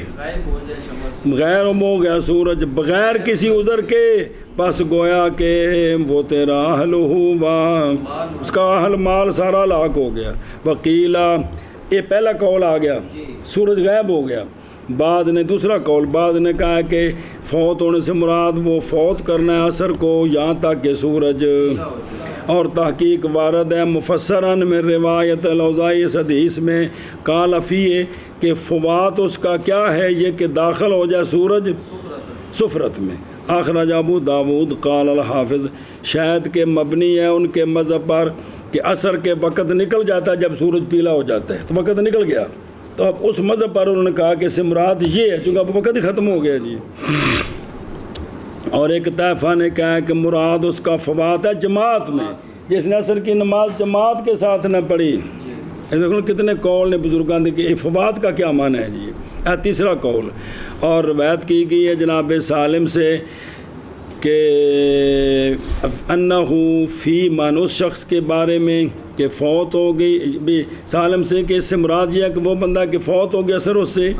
غیر ہو گیا سورج بغیر کسی عذر کے، بس گویا کہ وہ تیرا اہل ہوا، اس کا اہل مال سارا ہلاک ہو گیا۔ وکیلا یہ پہلا قول آ گیا سورج غائب ہو گیا، بعد نے دوسرا قول، بعد نے کہا کہ فوت ہونے سے مراد وہ فوت کرنا ہے اثر کو یہاں تک کہ سورج، اور تحقیق وارد ہے مفسراً میں روایت الاوزاعی اس حدیث میں قال فیہ کہ فوات اس کا کیا ہے یہ کہ داخل ہو جائے سورج سفرت میں۔ اخرج ابو داود قال الحافظ شاید کہ مبنی ہے ان کے مذہب پر کہ عصر کے وقت نکل جاتا ہے جب سورج پیلا ہو جاتا ہے تو وقت نکل گیا، تو اب اس مذہب پر انہوں نے کہا کہ اس سے مراد یہ ہے چونکہ اب وقت ہی ختم ہو گیا جی۔ اور ایک طائفہ نے کہا کہ مراد اس کا فوات ہے جماعت میں، جس نے عصر کی نماز جماعت کے ساتھ نہ پڑھی۔ دیکھو کتنے قول نے بزرگان نے کہ فوات کا کیا معنی ہے جی، تیسرا قول۔ اور روایت کی گئی ہے جناب سالم سے کہ انہو فی من اس شخص کے بارے میں کہ فوت ہو گئی بھی سالم سے کہ اس سے مراد یہ ہے کہ وہ بندہ کہ فوت ہو گیا اثر اس سے،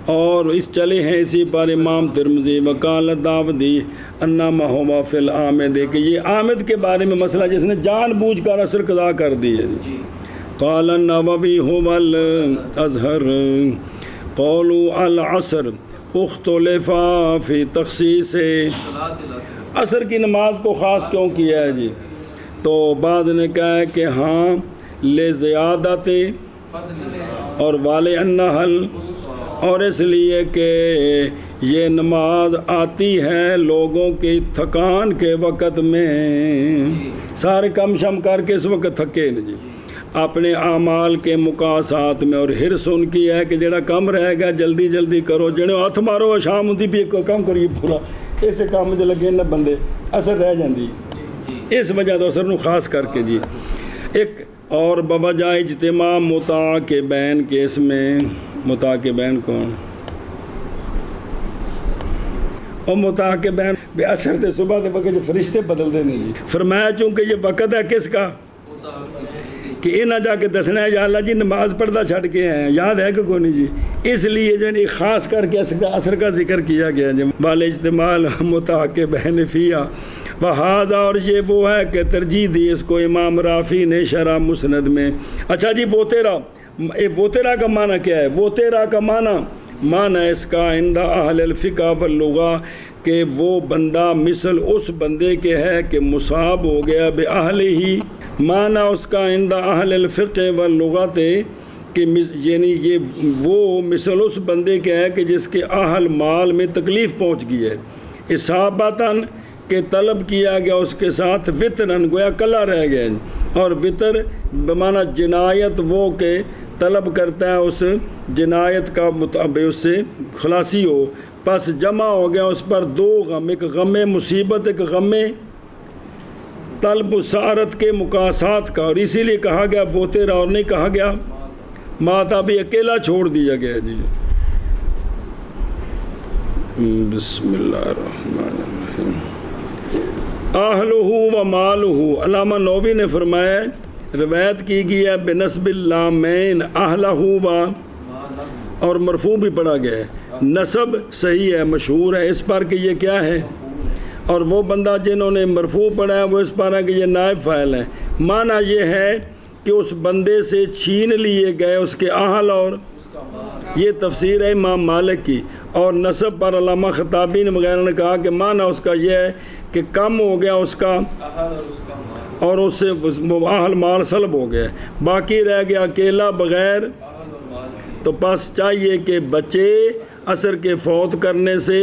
اور اس چلے ہیں اسی پر امام ترمذی وقال داودی انما ہوا فی العامد کہ یہ عامد کے بارے میں مسئلہ جس نے جان بوجھ کر اثر قضا کر دی ہے۔ قال النووی هو الازہر قولوا العصر اختلف فی تخصیص عصر کی نماز کو خاص کیوں کیا ہے جی، تو بعض نے کہا ہے کہ ہاں لے زیادت اور والے النحل، اور اس لیے کہ یہ نماز آتی ہے لوگوں کی تھکان کے وقت میں، سارے کم شم کر کے اس وقت تھکے نا جی، اپنے اعمال کے مقاصات میں، اور حرص ان کی ہے کہ جڑا کم رہ گیا جلدی جلدی کرو، جنہیں ہاتھ مارو شام ہوتی بھی کم کریے پورا، اس کام جو لگے نہ بندے اثر رہ جاندی۔ اس وجہ تو اثر نو خاص کر کے جی ایک اور بوجہ اجتماع متاع کے بین کے اس میں متاع کے بین کون اور متاع کے بین بے اثر تے صبح دے وقت جو فرشتے بدل دے نہیں جی فرمایا چونکہ یہ وقت ہے کس کا کہ یہ نہ جا کے دسنا ہے یا اللہ جی نماز پڑھتا چھڑ کے ہیں یاد ہے کہ کوئی نہیں جی اس لیے جو ہے خاص کر کے اثر کا ذکر کیا گیا جی بال اجتماع متاع کے بین فیہ بحاظ اور یہ وہ ہے کہ ترجیح دی اس کو امام رافی نے شرح مسند میں اچھا جی وہ تیرا کا معنی کیا ہے وہ تیرا کا معنی اس کا عند اہل الفقہ واللغہ کہ وہ بندہ مثل اس بندے کے ہے کہ مصاب ہو گیا بے اہل ہی معنی اس کا عند اہل الفقہ واللغت کہ یعنی یہ وہ مثل اس بندے کے ہے کہ جس کے اہل مال میں تکلیف پہنچ گئی ہے اصابتاً کہ طلب کیا گیا اس کے ساتھ وطرن گویا کلا رہ گیا اور وطر بمعنی جنایت وہ کہ طلب کرتا ہے اس جنایت کا مطابق اس سے خلاصی ہو پس جمع ہو گیا اس پر دو غم ایک غم مصیبت ایک غم طلب سعارت کے مقاصات کا اور اسی لیے کہا گیا وہ تیرا اور نہیں کہا گیا ماتا بھی اکیلا چھوڑ دیا گیا جی بسم اللہ الرحمن الرحیم اہلہ و مالہ علامہ نووی نے فرمایا روایت کی گئی ہے بنسب اللامین اہلہ و اور مرفوع بھی پڑھا گیا ہے نسب صحیح ہے مشہور ہے اس پر کہ یہ کیا ہے اور وہ بندہ جنہوں نے مرفوع پڑھا ہے وہ اس پر ہے کہ یہ نائب فاعل ہے معنی یہ ہے کہ اس بندے سے چھین لیے گئے اس کے اہل اور یہ تفسیر ہے امام مالک کی اور نسب پر علامہ خطابی نے وغیرہ نے کہا کہ معنی اس کا یہ ہے کہ کم ہو گیا اس کا اور اس سے وہ اہل مال سلب ہو گیا باقی رہ گیا اکیلا بغیر تو پس چاہیے کہ بچے اثر کے فوت کرنے سے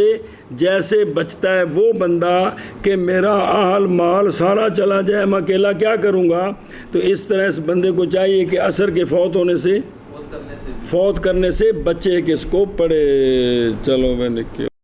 جیسے بچتا ہے وہ بندہ کہ میرا اہل مال سارا چلا جائے میں اکیلا کیا کروں گا تو اس طرح اس بندے کو چاہیے کہ اثر کے فوت کرنے سے بچے کہ اس کو پڑھے چلو میں نے کیا